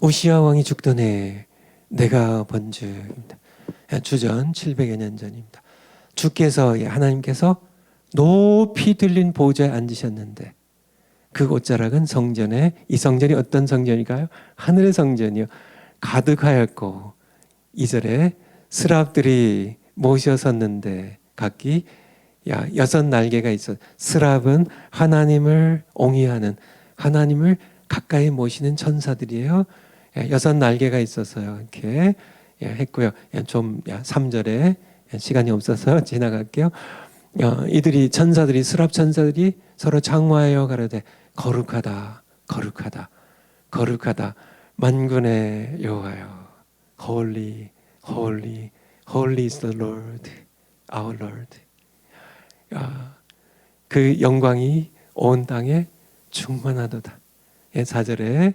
우시야 왕이 죽던 해 내가 본 즈입니다. 주전 700여 년 전입니다. 주께서, 하나님께서 높이 들린 보좌에 앉으셨는데 그 옷자락은 성전에, 이 성전이 어떤 성전일까요? 하늘의 성전이요. 가득하였고 2절에 스랍들이 모셔섰는데 각기 6날개가 있어. 스랍은 하나님을 옹이하는, 하나님을 가까이 모시는 천사들이에요. 6날개가 있어서요. 이렇게 했고요. 좀 3절에 시간이 없어서 지나갈게요. 이들이 천사들이, 스랍 천사들이 서로 장화하여 가로되 거룩하다, 거룩하다, 거룩하다, 만군의 여호와여, Holy, Holy is the Lord, our Lord. 그 영광이 온 땅에 충만하도다. 4절에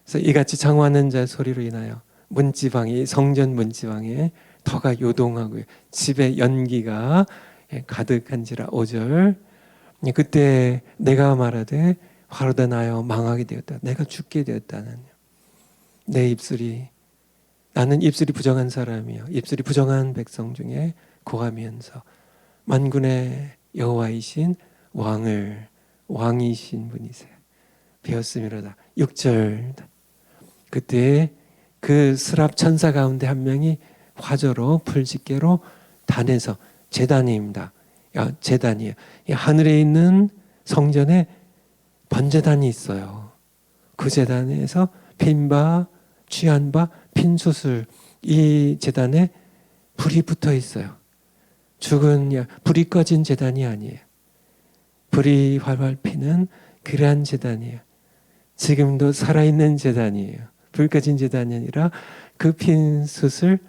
그래서 이같이 장화하는 자의 소리로 인하여 문지방이 성전 문지방에 터가 요동하고요. 집에 연기가 가득한지라. 5절 그때 내가 말하되 화로다 나여 망하게 되었다. 내가 죽게 되었다는 내 입술이 나는 입술이 부정한 사람이요 입술이 부정한 백성 중에 고하면서 만군의 여호와이신 왕이신 분이세요. 배웠음이로다. 6절 그때 그 스랍 천사 가운데 한 명이 화저로 풀집게로 단에서 제단입니다. 제단이에요. 하늘에 있는 성전에 번제단이 있어요. 그 제단에서 핀바, 취한 바, 핀수술 이 제단에 불이 붙어 있어요. 불이 꺼진 제단이 아니에요. 불이 활활 피는 그러한 제단이에요. 지금도 살아있는 제단이에요. 불 꺼진 제단이 아니라 그 핀수술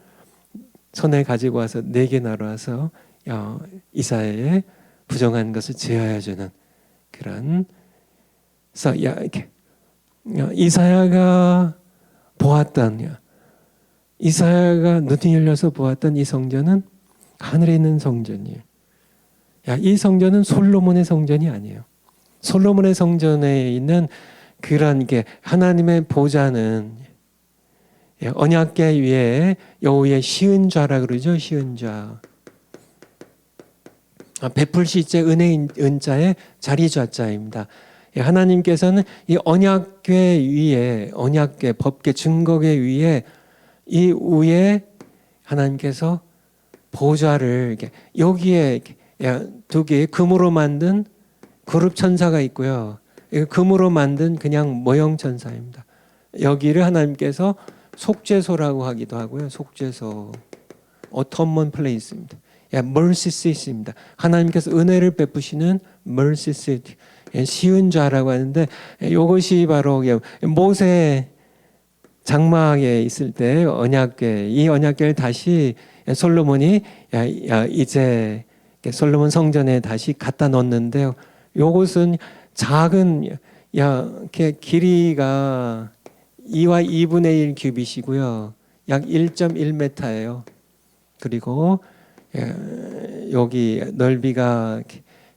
손에 가지고 와서 4개 나눠서 이사야의 부정한 것을 제하여 주는 그런. 그래서 이사야가 눈이 열려서 보았던 이 성전은 하늘에 있는 성전이에요. 이 성전은 솔로몬의 성전이 아니에요. 솔로몬의 성전에 있는 그런 게 하나님의 보좌는 언약궤 위에 여호의 시은좌라 그러죠. 시은좌. 베풀시제 은자의 자리좌자입니다. 하나님께서는 이 언약궤 위에 언약궤 법궤 증거궤 위에 이 위에 하나님께서 보좌를 여기에 2개의 금으로 만든 그룹 천사가 있고요. 금으로 만든 그냥 모형 천사입니다. 여기를 하나님께서 속죄소라고 하기도 하고요. 속죄소, 어텀먼 플레이스입니다. mercy seat입니다. 하나님께서 은혜를 베푸시는 mercy seat, 시은좌라고 하는데 이것이 바로 모세 장막에 있을 때 언약궤, 이 언약궤를 다시 솔로몬이 이제 솔로몬 성전에 다시 갖다 넣었는데요. 이것은 작은 길이가 2와 2분의 1 규빗이고요. 약 1.1m예요. 그리고 여기 넓이가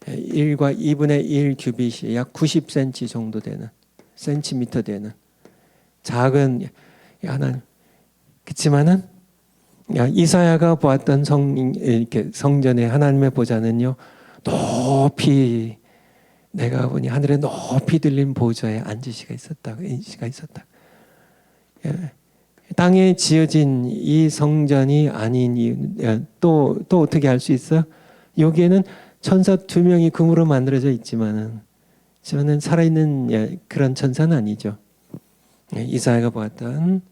1과 2분의 1 규빗이 약 90cm 정도 되는 센티미터 되는 작은 하나. 그렇지만은 이사야가 보았던 성전의 하나님의 보좌는요, 높이 내가 보니 하늘에 높이 들린 보좌에 앉으시가 있었다. 땅에 지어진 이 성전이 아닌 이유 또 어떻게 알 수 있어? 여기에는 천사 2명이 금으로 만들어져 있지만은 저는 살아있는 그런 천사는 아니죠. 이사야가 보았던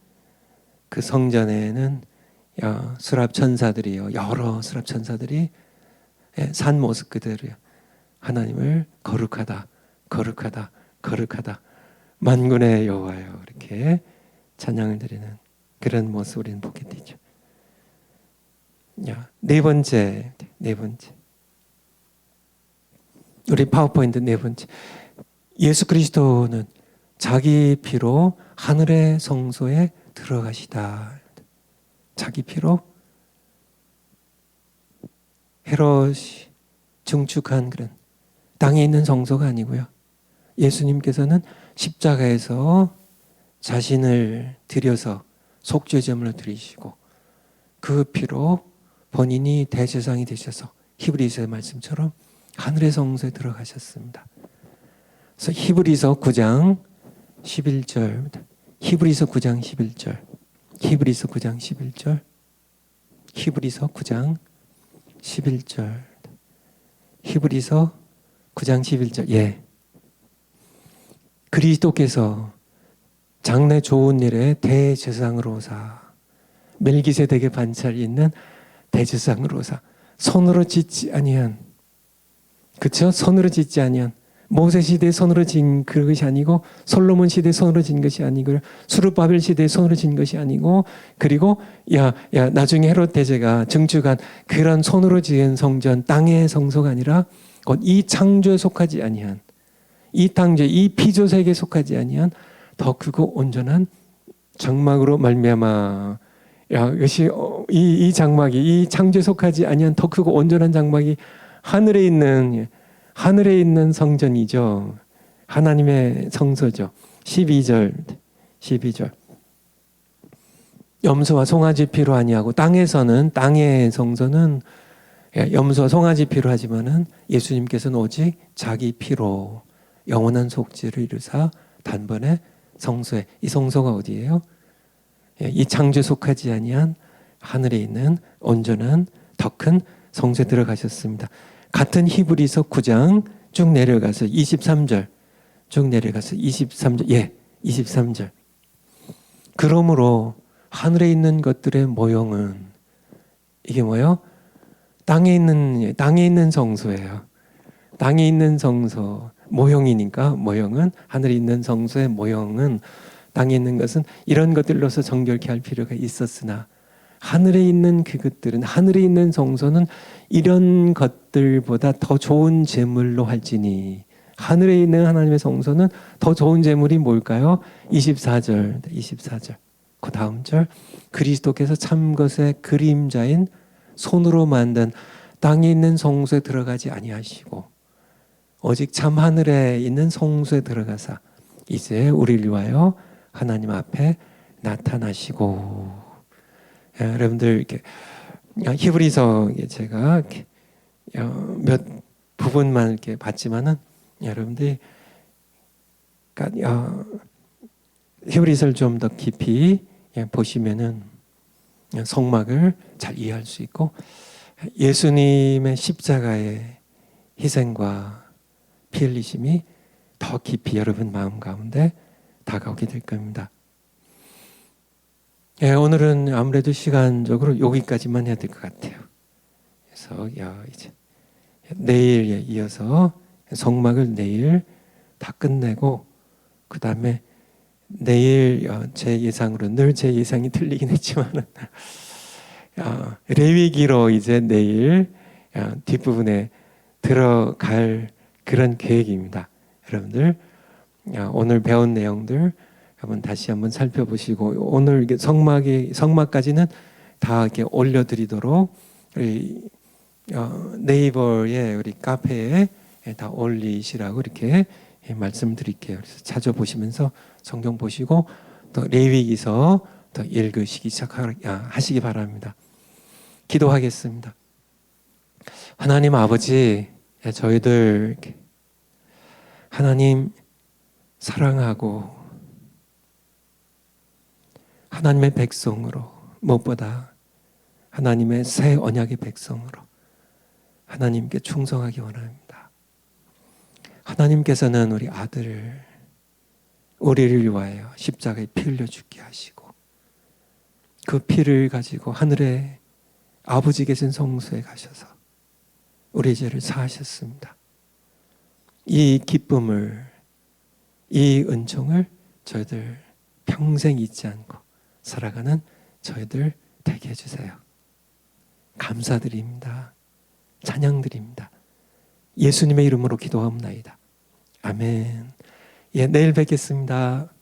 그 성전에는 수랍 천사들이요, 여러 수랍 천사들이 산 모습 그대로요. 하나님을 거룩하다, 거룩하다, 거룩하다, 만군의 여호와여 이렇게 찬양을 드리는 그런 모습 우리는 보게 되죠. 네 번째 우리 파워포인트 네 번째, 예수 그리스도는 자기 피로 하늘의 성소에 들어가시다. 자기 피로 헤롯이 증축한 그런 땅에 있는 성소가 아니고요. 예수님께서는 십자가에서 자신을 드려서 속죄제물을 드리시고 그 피로 본인이 대제사장이 되셔서 히브리서의 말씀처럼 하늘의 성소에 들어가셨습니다. 그래서 히브리서 9장 11절입니다. 히브리서 9장 11절. 히브리서 9장 11절. 히브리서 9장 11절. 히브리서 9장 11절. 그리스도께서 장래 좋은 일에 대제사장으로 오사, 멜기세덱의 반차이 있는 대제사장으로 오사, 손으로 짓지 아니한, 그렇죠? 손으로 짓지 아니한, 모세 시대에 손으로 진 그것이 아니고, 솔로몬 시대에 손으로 진 것이 아니고, 수르바벨 시대에 손으로 진 것이 아니고, 그리고 나중에 헤롯 대제가 증축한 그런 손으로 지은 성전, 땅의 성소가 아니라 곧 이 창조에 속하지 아니한, 이 창조, 이 피조 세계에 속하지 아니한 더 크고 온전한 장막으로 말미암아. 이것이 이 장막이, 이 창조에 속하지 아니한 더 크고 온전한 장막이 하늘에 있는 성전이죠. 하나님의 성소죠. 12절. 염소와 송아지 피로 아니하고 땅에서는, 땅의 성소는 염소와 송아지 피로 하지만은 예수님께서는 오직 자기 피로 영원한 속죄를 이루사 단번에 성소에, 이 성소가 어디예요? 이 창조에 속하지 아니한 하늘에 있는 온전한 더 큰 성소에 들어가셨습니다. 같은 히브리서 9장 쭉 내려가서 23절 쭉 내려가서 23절 23절. 그러므로 하늘에 있는 것들의 모형은 이게 뭐예요? 땅에 있는 성소예요. 땅에 있는 성소 모형이니까, 모형은 하늘에 있는 성소의 모형은, 땅에 있는 것은 이런 것들로서 정결케 할 필요가 있었으나 하늘에 있는 그것들은, 하늘에 있는 성소는 이런 것들보다 더 좋은 제물로 할지니. 하늘에 있는 하나님의 성소는 더 좋은 제물이 뭘까요? 24절. 그 다음 절. 그리스도께서 참 것의 그림자인 손으로 만든 땅에 있는 성소에 들어가지 아니하시고 오직 참 하늘에 있는 성소에 들어가사 이제 우리를 위하여 하나님 앞에 나타나시고. 여러분들 이렇게 히브리서 제가 몇 부분만 이렇게 봤지만은 여러분들이 히브리서를 좀 더 깊이 보시면은 성막을 잘 이해할 수 있고, 예수님의 십자가의 희생과 피 흘리심이 더 깊이 여러분 마음 가운데 다가오게 될 겁니다. 오늘은 아무래도 시간적으로 여기까지만 해야 될 것 같아요. 그래서 이제 내일 이어서 성막을 내일 다 끝내고, 그 다음에 내일 제 예상으로, 늘 제 예상이 틀리긴 했지만은 레위기로 이제 내일 뒷부분에 들어갈 그런 계획입니다. 여러분들 오늘 배운 내용들 한번 다시 한번 살펴보시고, 오늘 성막까지는 다 이렇게 올려드리도록 우리 네이버에, 우리 카페에 다 올리시라고 이렇게 말씀드릴게요. 그래서 찾아보시면서 성경 보시고 또 레위기서 더 읽으시기 시작하시기 바랍니다. 기도하겠습니다. 하나님 아버지, 저희들 하나님 사랑하고 하나님의 백성으로, 무엇보다 하나님의 새 언약의 백성으로 하나님께 충성하기 원합니다. 하나님께서는 우리 아들을, 우리를 위하여 십자가에 피 흘려 죽게 하시고 그 피를 가지고 하늘에 아버지 계신 성소에 가셔서 우리 죄를 사하셨습니다. 이 기쁨을, 이 은총을 저희들 평생 잊지 않고 살아가는 저희들 되게 해주세요. 감사드립니다. 찬양드립니다. 예수님의 이름으로 기도하옵나이다. 아멘. 내일 뵙겠습니다.